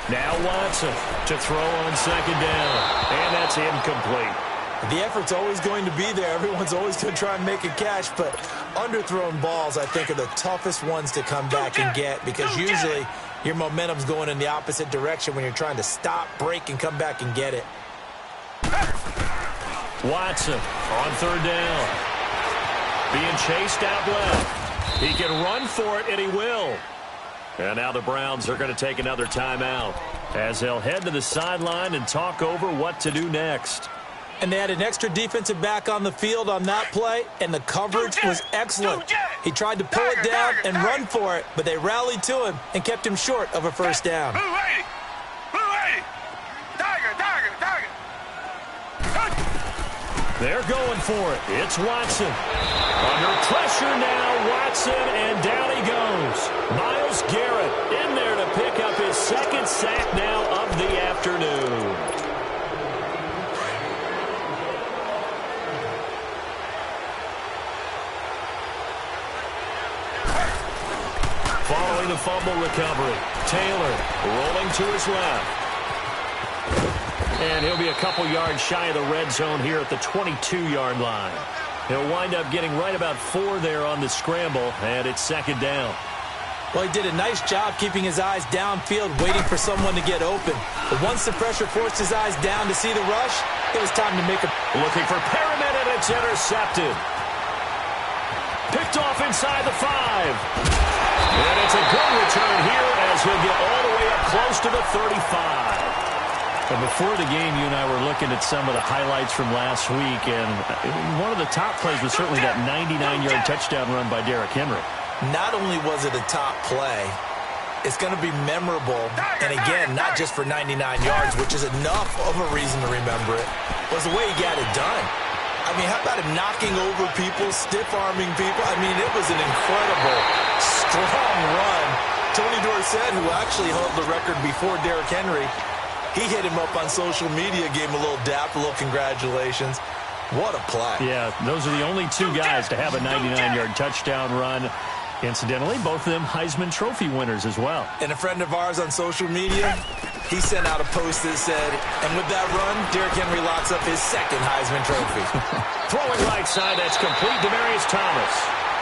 S1: Now Watson to throw on 2nd down, and that's incomplete.
S2: The effort's always going to be there. Everyone's always going to try and make a catch, but underthrown balls, I think, are the toughest ones to come back and get because usually your momentum's going in the opposite direction when you're trying to stop, break, and come back and get it.
S1: Watson on 3rd down. Being chased out left. He can run for it, and he will. And now the Browns are going to take another timeout as they'll head to the sideline and talk over what to do next.
S2: And they had an extra defensive back on the field on that play, and the coverage was excellent. He tried to pull it down and run for it, but they rallied to him and kept him short of a first down.
S1: They're going for it. It's Watson. Under pressure now, Watson, and down he goes. Myles Garrett in there to pick up his 2nd sack now of the afternoon. Following the fumble recovery, Taylor rolling to his left. And he'll be a couple yards shy of the red zone here at the 22-yard line. He'll wind up getting right about 4 there on the scramble, and it's second down.
S2: Well, he did a nice job keeping his eyes downfield, waiting for someone to get open. But once the pressure forced his eyes down to see the rush, it was time to make a...
S1: Looking for Perriman, and it's intercepted. Picked off inside the 5. And it's a good return here as he'll get all the way up close to the 35. And before the game, you and I were looking at some of the highlights from last week, and one of the top plays was certainly that 99-yard touchdown run by Derrick Henry.
S2: Not only was it a top play, it's going to be memorable, and again, not just for 99 yards, which is enough of a reason to remember it, was the way he got it done. I mean, how about him knocking over people, stiff-arming people? I mean, it was an incredible, strong run. Tony Dorsett, who actually held the record before Derrick Henry, he hit him up on social media, gave him a little dap, a little congratulations. What a play.
S1: Yeah, those are the only 2 guys to have a 99-yard touchdown run. Incidentally, both of them Heisman Trophy winners as well.
S2: And a friend of ours on social media, he sent out a post that said, and with that run, Derrick Henry locks up his 2nd Heisman Trophy.
S1: Throwing right side, that's complete. Demaryius Thomas.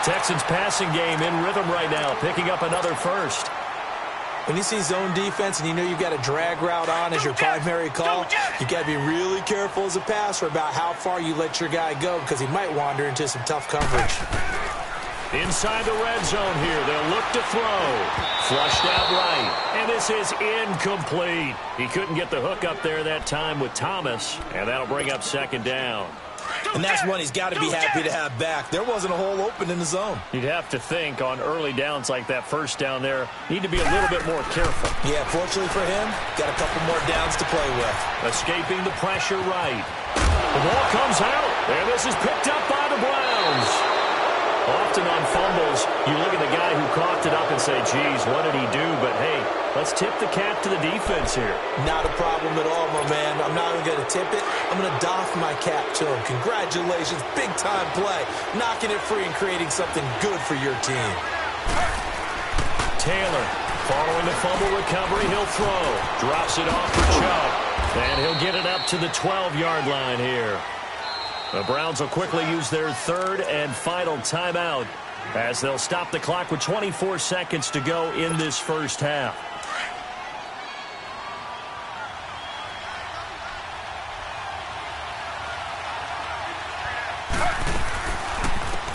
S1: Texans passing game in rhythm right now, picking up another first.
S2: When you see zone defense and you know you've got a drag route on as your primary call, you got to be really careful as a passer about how far you let your guy go because he might wander into some tough coverage.
S1: Inside the red zone here, they'll look to throw. Flushed out right, and this is incomplete. He couldn't get the hook up there that time with Thomas, and that'll bring up second down.
S2: And that's one he's got to be happy to have back. There wasn't a hole open in the zone.
S1: You'd have to think on early downs like that first down there, need to be a little bit more careful.
S2: Yeah, fortunately for him, got a couple more downs to play with.
S1: Escaping the pressure right. The ball comes out, and this is picked up by the Browns. Often on fumbles, you look at the guy who coughed it up and say, geez, what did he do? But, hey, let's tip the cap to the defense here.
S2: Not a problem at all, my man. I'm not even going to tip it. I'm going to doff my cap to him. Congratulations. Big-time play. Knocking it free and creating something good for your team.
S1: Taylor, following the fumble recovery, he'll throw. Drops it off for Chubb. And he'll get it up to the 12-yard line here. The Browns will quickly use their 3rd and final timeout as they'll stop the clock with 24 seconds to go in this first half.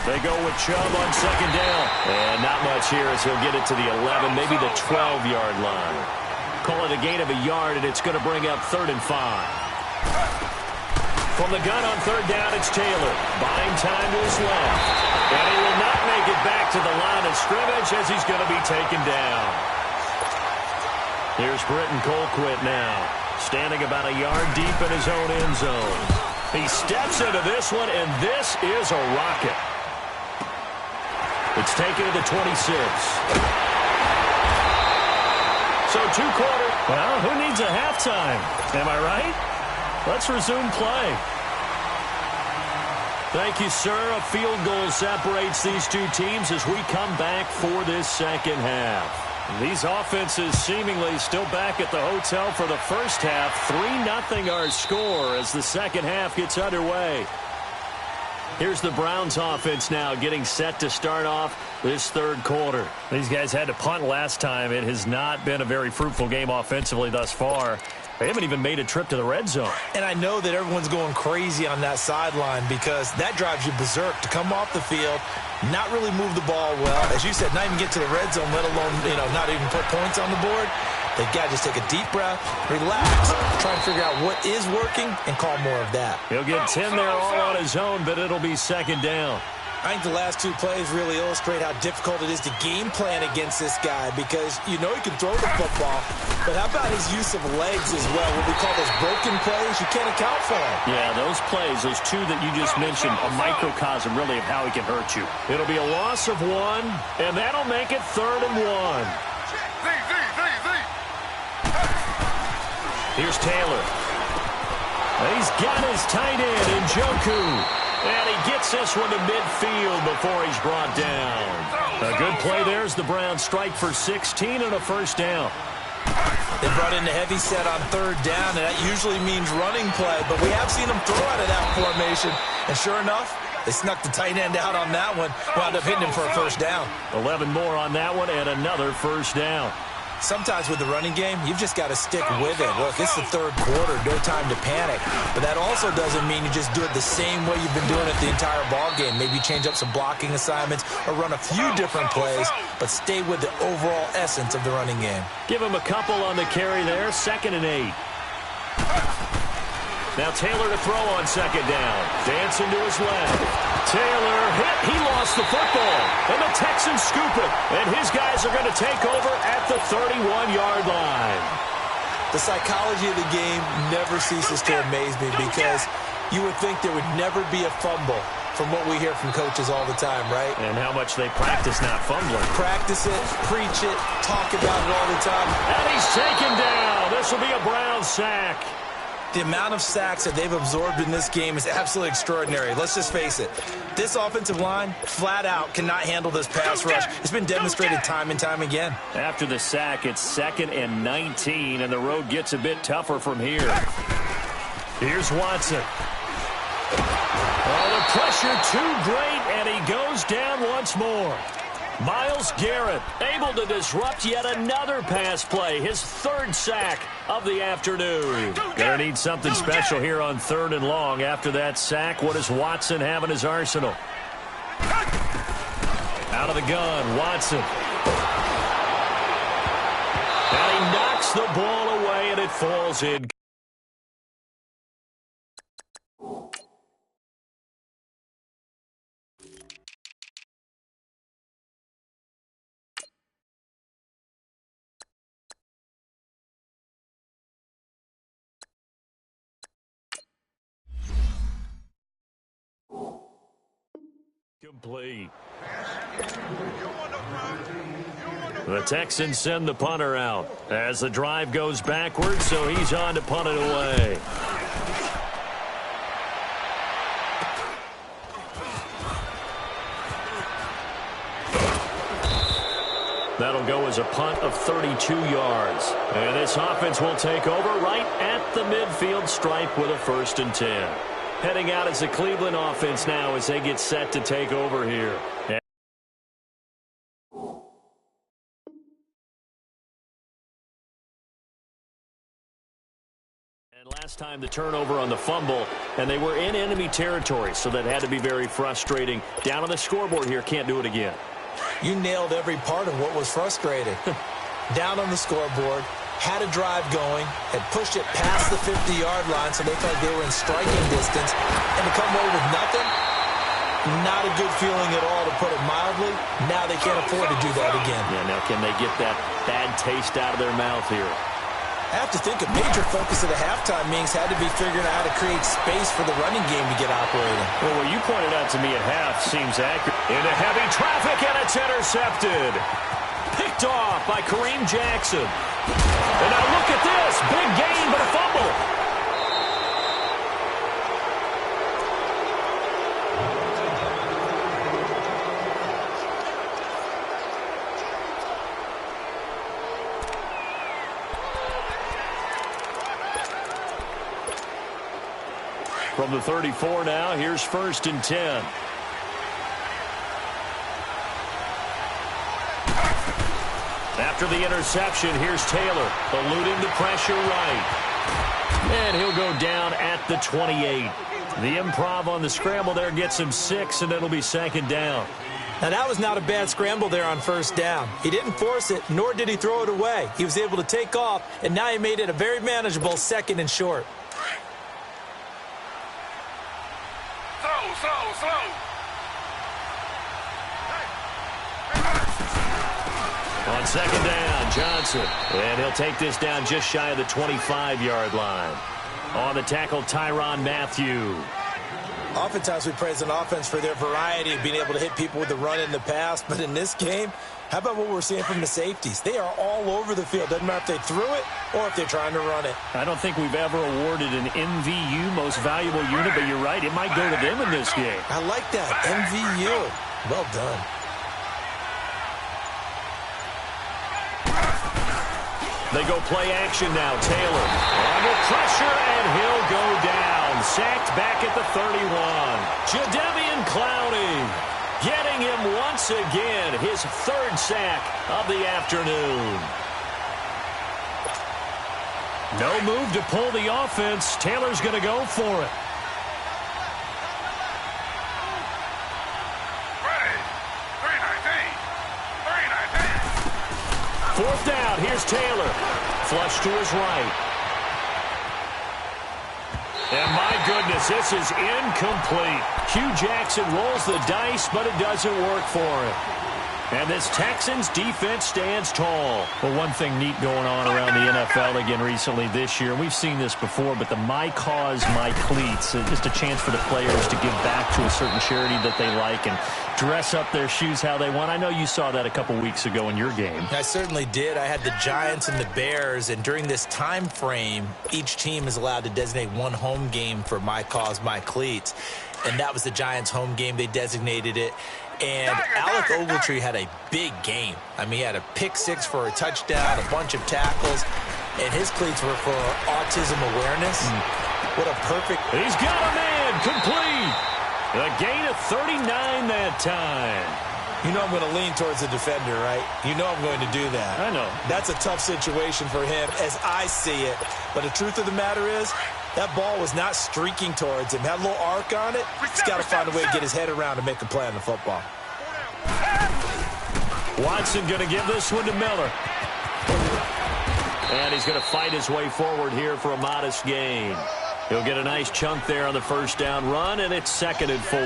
S1: They go with Chubb on second down. And not much here as he'll get it to the 11, maybe the 12-yard line. Call it a gain of a yard, and it's going to bring up 3rd and 5. From the gun on 3rd down, it's Taylor. Buying time to his left. And he will not make it back to the line of scrimmage as he's going to be taken down. Here's Britton Colquitt now, standing about a yard deep in his own end zone. He steps into this one, and this is a rocket. It's taken to the 26. So 2 quarters. Well, who needs a halftime? Am I right? Let's resume play. Thank you, sir. A field goal separates these 2 teams as we come back for this second half. These offenses seemingly still back at the hotel for the first half. 3-0 our score as the second half gets underway. Here's the Browns offense now getting set to start off this 3rd quarter. These guys had to punt last time. It has not been a very fruitful game offensively thus far. They haven't even made a trip to the red zone.
S2: And I know that everyone's going crazy on that sideline because that drives you berserk to come off the field, not really move the ball well. As you said, not even get to the red zone, let alone, not even put points on the board. They've got to just take a deep breath, relax, try and figure out what is working, and call more of that.
S1: He'll get 10 there all on his own, but it'll be second down.
S2: I think the last 2 plays really illustrate how difficult it is to game plan against this guy because you know he can throw the football, but how about his use of legs as well? What we call those broken plays, you can't account for them.
S1: Yeah, those plays, those 2 that you just mentioned, a microcosm really of how he can hurt you. It'll be a loss of 1, and that'll make it 3rd and 1. Here's Taylor. He's got his tight end in Njoku. And he gets this one to midfield before he's brought down. A good play there as the Browns strike for 16 and a first down.
S2: They brought in a heavy set on third down, and that usually means running play, but we have seen them throw out of that formation. And sure enough, they snuck the tight end out on that one, wound up hitting him for a first down.
S1: 11 more on that one and another first down.
S2: Sometimes with the running game, you've just got to stick with it. Look, it's the third quarter, no time to panic. But that also doesn't mean you just do it the same way you've been doing it the entire ball game. Maybe change up some blocking assignments or run a few different plays, but stay with the overall essence of the running game.
S1: Give him a couple on the carry there, 2nd and 8. Now Taylor to throw on 2nd down. Dancing to his left. Taylor hit. He lost the football. And the Texans scoop it. And his guys are going to take over at the 31-yard line.
S2: The psychology of the game never ceases to amaze me because you would think there would never be a fumble from what we hear from coaches all the time, right?
S1: And how much they practice not fumbling.
S2: Practice it, preach it, talk about it all the time.
S1: And he's taken down. This will be a Brown sack.
S2: The amount of sacks that they've absorbed in this game is absolutely extraordinary. Let's just face it. This offensive line, flat out, cannot handle this pass rush. It's been demonstrated time and time again.
S1: After the sack, it's 2nd and 19, and the road gets a bit tougher from here. Here's Watson. Oh, the pressure too great, and he goes down once more. Myles Garrett able to disrupt yet another pass play, his 3rd sack of the afternoon. Gonna need something special here on 3rd and long. After that sack, what does Watson have in his arsenal? Out of the gun, Watson. And he knocks the ball away, and it falls in. Complete. The Texans send the punter out as the drive goes backwards, so he's on to punt it away. That'll go as a punt of 32 yards. And this offense will take over right at the midfield stripe with a 1st and 10. Heading out as the Cleveland offense now as they get set to take over here. And last time the turnover on the fumble, and they were in enemy territory, so that had to be very frustrating. Down on the scoreboard here, can't do it again.
S2: You nailed every part of what was frustrating. Down on the scoreboard, had a drive going, had pushed it past the 50-yard line so they felt like they were in striking distance, and to come away with nothing, not a good feeling at all, to put it mildly. Now they can't afford to do that again.
S1: Yeah, now can they get that bad taste out of their mouth here?
S2: I have to think a major focus of the halftime meetings had to be figuring out how to create space for the running game to get operating.
S1: Well, what you pointed out to me at half seems accurate. Into heavy traffic, and it's intercepted. Picked off by Kareem Jackson. And now look at this. Big gain, but a fumble. From the 34 now, here's 1st and 10. After the interception, here's Taylor, eluding the pressure right. And he'll go down at the 28. The improv on the scramble there gets him 6, and it'll be 2nd down.
S2: Now, that was not a bad scramble there on 1st down. He didn't force it, nor did he throw it away. He was able to take off, and now he made it a very manageable 2nd and short.
S3: Slow.
S1: On 2nd down, Johnson. And he'll take this down just shy of the 25-yard line. On the tackle, Tyrann Mathieu.
S2: Oftentimes we praise an offense for their variety of being able to hit people with the run in the past. But in this game, how about what we're seeing from the safeties? They are all over the field. Doesn't matter if they threw it or if they're trying to run it.
S1: I don't think we've ever awarded an MVU, most valuable unit, but you're right. It might go to them in this game.
S2: I like that. MVU. Well done.
S1: They go play action now. Taylor under pressure, and he'll go down. Sacked back at the 31. Jadeveon Clowney getting him once again. His third sack of the afternoon. No move to pull the offense. Taylor's going to go for it. Fourth down. Here's Taylor. Flush to his right. And my goodness, this is incomplete. Hugh Jackson rolls the dice, but it doesn't work for him. And this Texans defense stands tall. Well, one thing neat going on around the NFL again recently this year, and we've seen this before, but the My Cause, My Cleats, just a chance for the players to give back to a certain charity that they like and dress up their shoes how they want. I know you saw that a couple weeks ago in your game.
S2: I certainly did. I had the Giants and the Bears, and during this time frame, each team is allowed to designate one home game for My Cause, My Cleats, and that was the Giants' home game. They designated it. And Alec Ogletree had a big game. I mean, he had a pick six for a touchdown, a bunch of tackles, and his cleats were for autism awareness. What a perfect...
S1: He's got a man complete. A gain of 39 that time.
S2: You know I'm going to lean towards the defender, right? You know I'm going to do that.
S1: I know.
S2: That's a tough situation for him as I see it. But the truth of the matter is, that ball was not streaking towards him. Had a little arc on it. He's got to find a way to get his head around and make a play on the football.
S1: Watson going to give this one to Miller. And he's going to fight his way forward here for a modest gain. He'll get a nice chunk there on the first down run, and it's 2nd and 4.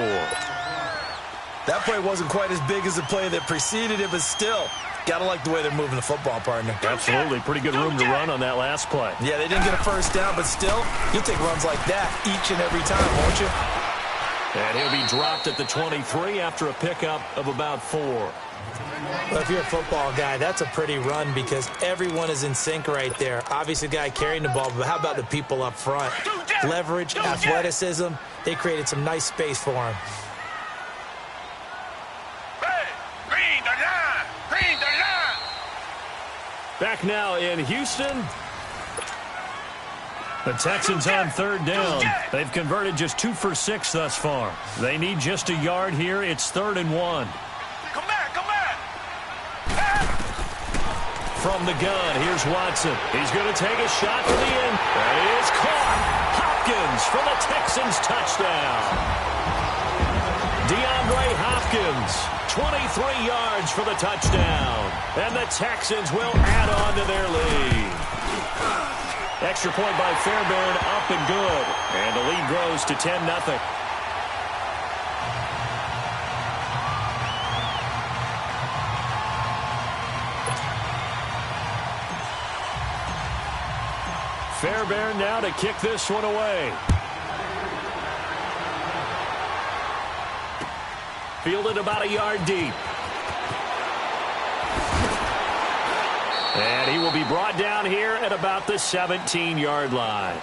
S2: That play wasn't quite as big as the play that preceded it, but still, got to like the way they're moving the football, partner.
S1: Absolutely. Pretty good room to run on that last play.
S2: Yeah, they didn't get a first down, but still, you'll take runs like that each and every time, won't you?
S1: And he'll be dropped at the 23 after a pickup of about 4.
S2: Well, if you're a football guy, that's a pretty run because everyone is in sync right there. Obviously, the guy carrying the ball, but how about the people up front? Leverage, athleticism, they created some nice space for him.
S1: Back now in Houston. The Texans on 3rd down. They've converted just 2 for 6 thus far. They need just a yard here. It's 3rd and 1.
S3: Come back, come back.
S1: From the gun, here's Watson. He's going to take a shot to the end. And he is caught. Hopkins for the Texans touchdown. DeAndre Hopkins, 23 yards for the touchdown. And the Texans will add on to their lead. Extra point by Fairbairn, up and good. And the lead grows to 10-0. Fairbairn now to kick this one away. Fielded about a yard deep. And he will be brought down here at about the 17-yard line.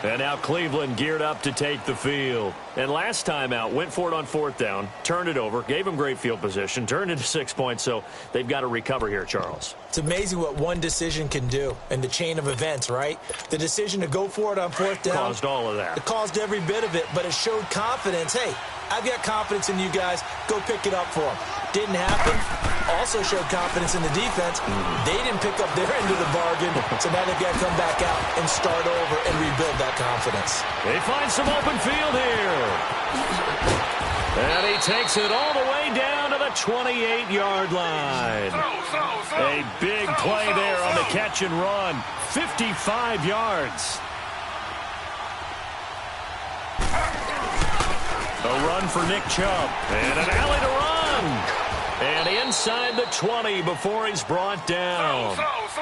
S1: And now Cleveland geared up to take the field. And last time out, went for it on 4th down, turned it over, gave him great field position, turned into 6 points, so they've got to recover here, Charles.
S2: It's amazing what one decision can do in the chain of events, right? The decision to go for it on 4th down.
S1: Caused all of that.
S2: It caused every bit of it, but it showed confidence. Hey, I've got confidence in you guys. Go pick it up for them. Didn't happen. Also showed confidence in the defense. They didn't pick up their end of the bargain, so now they've got to come back out and start over and rebuild that confidence.
S1: They find some open field here. And he takes it all the way down to the 28-yard line. A big play there on the catch and run. 55 yards. A run for Nick Chubb. And an alley to run. And inside the 20 before he's brought down.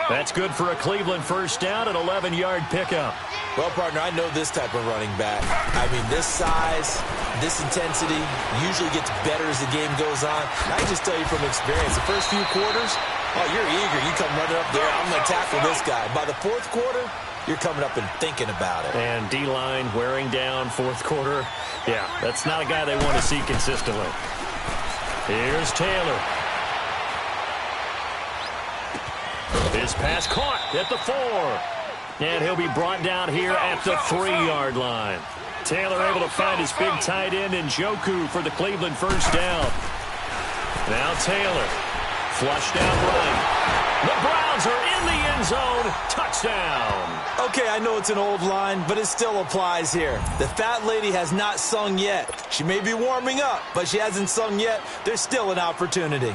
S1: That's good for a Cleveland first down, an 11-yard pickup.
S2: Well, partner, I know this type of running back. I mean, this size, this intensity usually gets better as the game goes on. I can just tell you from experience, the first few quarters, oh, you're eager. You come running up there, I'm going to tackle this guy. By the 4th quarter, you're coming up and thinking about it.
S1: And D-line wearing down 4th quarter. Yeah, that's not a guy they want to see consistently. Here's Taylor. His Pass caught at the 4. And he'll be brought down here at the 3-yard line. Taylor able to find his big tight end in Njoku for the Cleveland first down. Now Taylor. Flush down right. The Browns are in the end zone. Touchdown.
S2: Okay, I know it's an old line, but it still applies here. The fat lady has not sung yet. She may be warming up, but she hasn't sung yet. There's still an opportunity.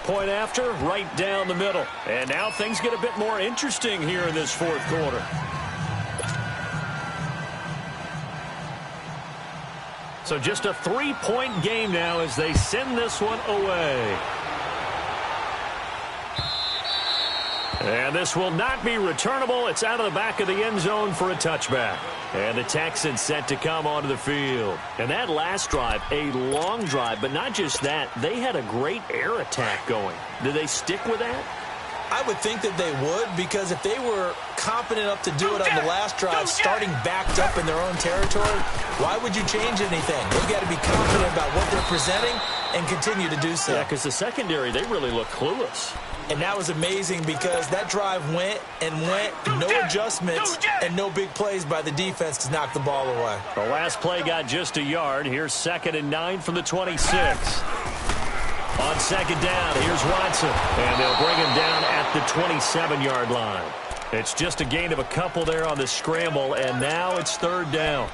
S1: Point after, right down the middle. And now things get a bit more interesting here in this fourth quarter. So just a 3-point game now as they send this one away. And this will not be returnable. It's out of the back of the end zone for a touchback. And the Texans set to come onto the field. And that last drive, a long drive, but not just that. They had a great air attack going. Did they stick with that?
S2: I would think that they would, because if they were confident enough to do it on the last drive, starting backed up in their own territory, why would you change anything? They've got to be confident about what they're presenting and continue to do so.
S1: Yeah, because the secondary, they really look clueless.
S2: And that was amazing because that drive went and went, no adjustments and no big plays by the defense to knock the ball away.
S1: The last play got just a yard. Here's 2nd and 9 from the 26. On second down, here's Watson. And they'll bring him down at the 27-yard line. It's just a gain of a couple there on the scramble, and now it's 3rd down.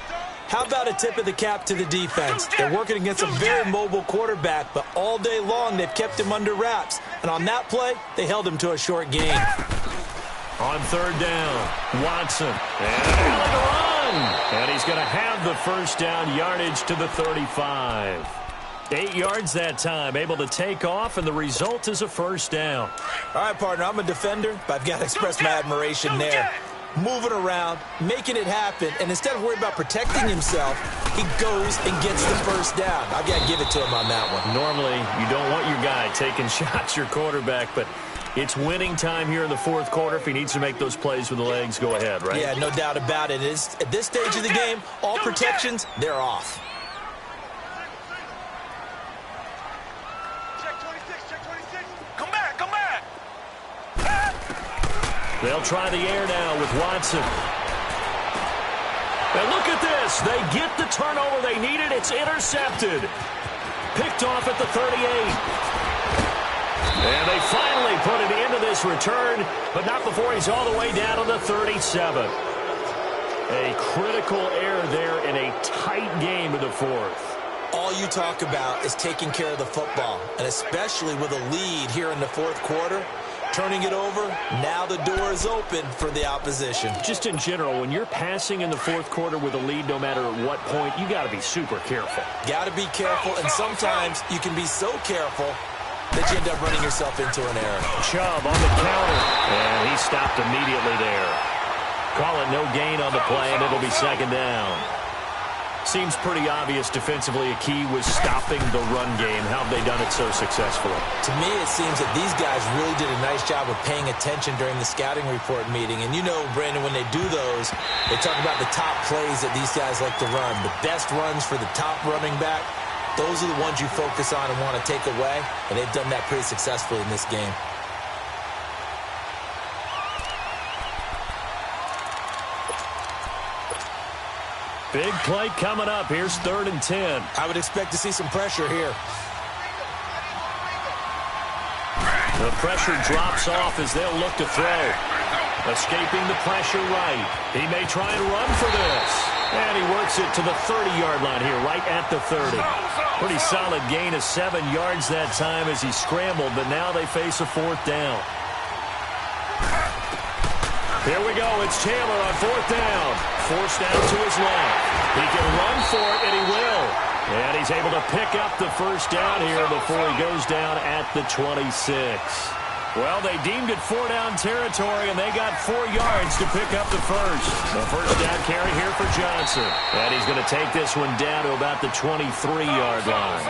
S2: How about a tip of the cap to the defense? They're working against a very mobile quarterback, but all day long they've kept him under wraps. And on that play, they held him to a short gain.
S1: On 3rd down, Watson. And a hell of a run. And he's going to have the first down, yardage to the 35. 8 yards that time, able to take off, and the result is a first down.
S2: All right, partner, I'm a defender, but I've got to express my admiration there. Moving around, making it happen, and instead of worrying about protecting himself, he goes and gets the first down. I've got to give it to him on that one.
S1: Normally, you don't want your guy taking shots, your quarterback, but it's winning time here in the fourth quarter. If he needs to make those plays with the legs, go ahead, right?
S2: Yeah, no doubt about it. At this stage of the game, all protections, they're off.
S1: They'll try the air now with Watson. And look at this. They get the turnover they needed. It's intercepted. Picked off at the 38. And they finally put it into this return, but not before he's all the way down to the 37. A critical error there in a tight game in the fourth.
S2: All you talk about is taking care of the football, and especially with a lead here in the fourth quarter. Turning it over, now the door is open for the opposition.
S1: Just in general, when you're passing in the fourth quarter with a lead, no matter at what point, you got to be super careful.
S2: Got to be careful, and sometimes you can be so careful that you end up running yourself into an error.
S1: Chubb on the counter, and he stopped immediately there. Call it no gain on the play, and it'll be 2nd down. Seems pretty obvious defensively a key was stopping the run game. How have they done it so successfully?
S2: To me, it seems that these guys really did a nice job of paying attention during the scouting report meeting. And you know, Brandon, when they do those, they talk about the top plays that these guys like to run. The best runs for the top running back, those are the ones you focus on and want to take away. And they've done that pretty successfully in this game.
S1: Big play coming up. Here's 3rd and 10.
S2: I would expect to see some pressure here.
S1: The pressure drops off as they'll look to throw. Escaping the pressure right. He may try and run for this. And he works it to the 30-yard line here, right at the 30. Pretty solid gain of 7 yards that time as he scrambled, but now they face a 4th down. Here we go. It's Taylor on 4th down. Forced down to his left. He can run for it, and he will. And he's able to pick up the first down here before he goes down at the 26. Well, they deemed it 4-down territory, and they got 4 yards to pick up the first. The first down carry here for Johnson. And he's going to take this one down to about the 23-yard line.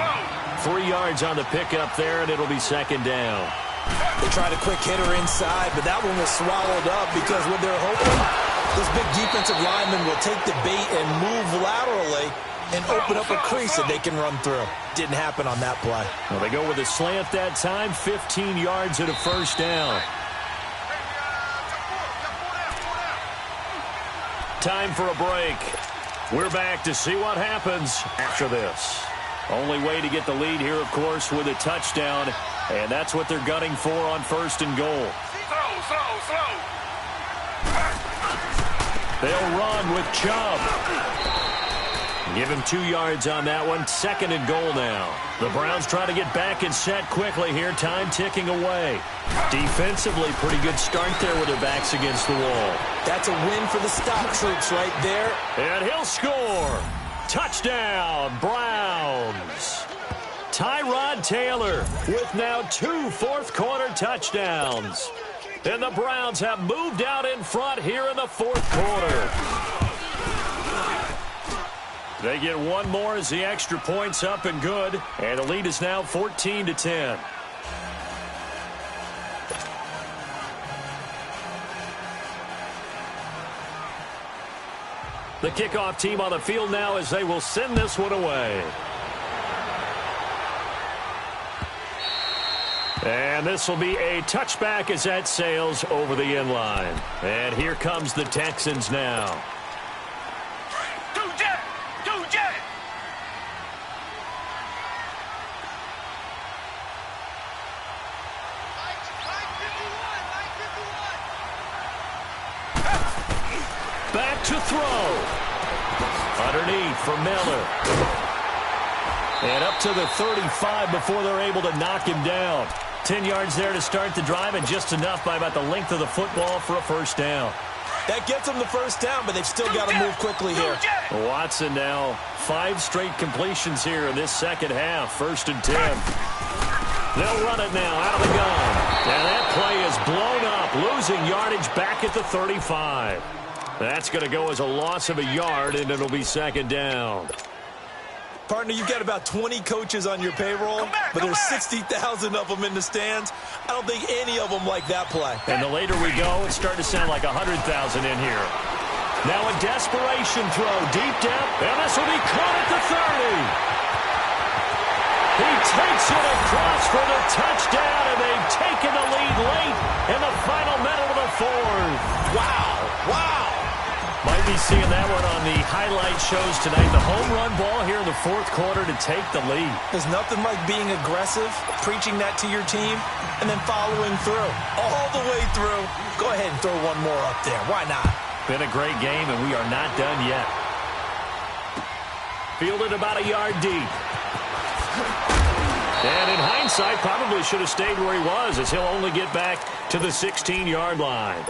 S1: 3 yards on the pickup there, and it'll be 2nd down.
S2: They tried a quick hitter inside, but that one was swallowed up because what they're hoping, this big defensive lineman will take the bait and move laterally. and open up a crease that they can run through. Didn't happen on that play.
S1: Well, they go with a slant that time, 15 yards and a first down. Time for a break. We're back to see what happens after this. Only way to get the lead here, of course, with a touchdown, and that's what they're gunning for on first and goal.
S3: Slow.
S1: They'll run with Chubb. Give him 2 yards on that one. Second and goal now. The Browns try to get back and set quickly here. Time ticking away. Defensively, pretty good start there with their backs against the wall.
S2: That's a win for the stock troops right there.
S1: And he'll score. Touchdown, Browns. Tyrod Taylor with now 2 fourth-quarter touchdowns. And the Browns have moved out in front here in the fourth quarter. They get one more as the extra point's up and good. And the lead is now 14-10. The kickoff team on the field now as they will send this one away. And this will be a touchback as that sails over the end line. And here comes the Texans now. Back to throw. Underneath for Miller. And up to the 35 before they're able to knock him down. 10 yards there to start the drive, and just enough by about the length of the football for a first down.
S2: That gets them the first down, but they've still got to move quickly here.
S1: Watson now 5 straight completions here in this second half. First and 10. They'll run it now out of the gun. And that play is blown up, losing yardage back at the 35. That's going to go as a loss of a yard, and it'll be second down.
S2: Partner, you've got about 20 coaches on your payroll, but there's 60,000 of them in the stands. I don't think any of them like that play.
S1: And the later we go, it's starting to sound like 100,000 in here. Now a desperation throw deep down, and this will be caught at the 30. He takes it across for the touchdown, and they've taken the lead late in the final minute of the fourth.
S2: Wow.
S1: Might be seeing that one on the highlight shows tonight. The home run ball here in the fourth quarter to take the lead.
S2: There's nothing like being aggressive, preaching that to your team, and then following through. All the way through. Go ahead and throw one more up there. Why not?
S1: Been a great game, and we are not done yet. Fielded about a yard deep. And in hindsight, probably should have stayed where he was, as he'll only get back to the 16-yard line.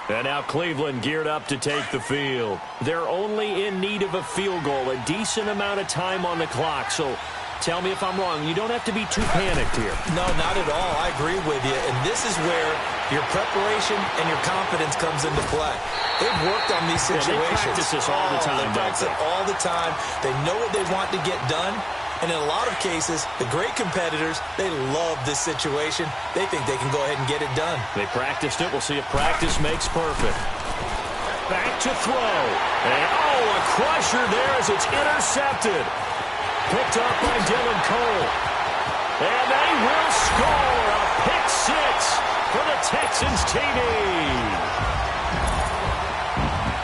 S1: And now Cleveland geared up to take the field. They're only in need of a field goal, a decent amount of time on the clock. So tell me if I'm wrong. You don't have to be too panicked here.
S2: No, not at all. I agree with you. And this is where your preparation and your confidence comes into play. They've worked on these situations.
S1: Yeah, they practice this all the time.
S2: They practice it all the time. They know what they want to get done. And in a lot of cases, the great competitors, they love this situation. They think they can go ahead and get it done.
S1: They practiced it. We'll see if practice makes perfect. Back to throw. And, a crusher there as it's intercepted. Picked up by Dylan Cole. And they will score a pick six for the Texans TV.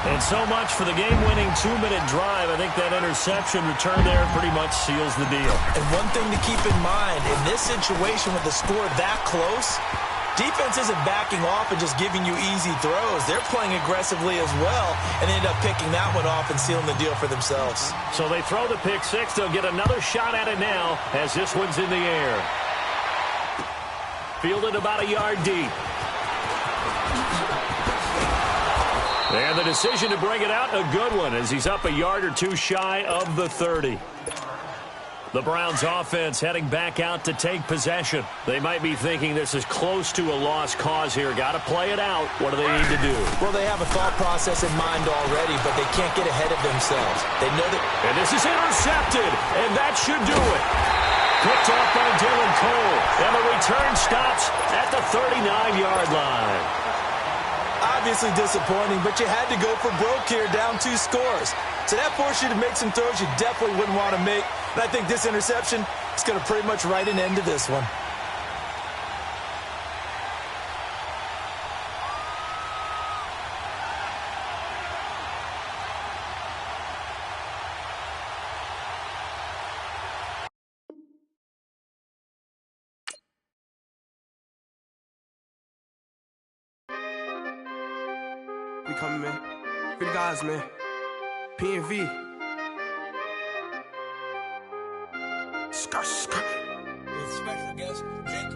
S1: And so much for the game-winning 2-minute drive. I think that interception return there pretty much seals the deal.
S2: And one thing to keep in mind, in this situation with the score that close, defense isn't backing off and just giving you easy throws. They're playing aggressively as well, and they end up picking that one off and sealing the deal for themselves.
S1: So they throw the pick six. They'll get another shot at it now as this one's in the air. Fielded about a yard deep. And the decision to bring it out, a good one, as he's up a yard or two shy of the 30. The Browns offense heading back out to take possession. They might be thinking this is close to a lost cause here. Got to play it out. What do they need to do?
S2: Well, they have a thought process in mind already, but they can't get ahead of themselves. They know that.
S1: And this is intercepted, and that should do it. Picked off by Dylan Cole, and the return stops at the 39-yard line.
S2: I'd Obviously disappointing, but you had to go for broke here, down 2 scores. So that forced you to make some throws you definitely wouldn't want to make. And I think this interception is going to pretty much write an end to this one.
S4: We coming, man. For the guys, man. P&V. Skirt, skirt.
S6: Special guest, Jake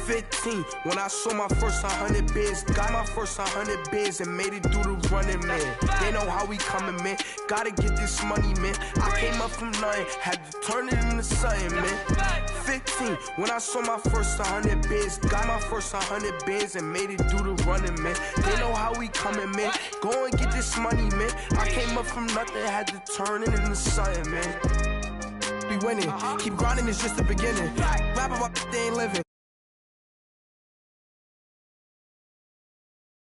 S4: 15, when I saw my first 100 bids, got my first 100 bids and made it through the running, man. They know how we coming, man. Gotta get this money, man. I came up from nothing, had to turn it into something, man. 15, when I saw my first 100 bids, got my first 100 bids and made it through the running, man. They know how we coming, man. Go and get this money, man. I came up from nothing, had to turn it into something, man. Be winning, keep grinding, it's just the beginning. Rap about they ain't living.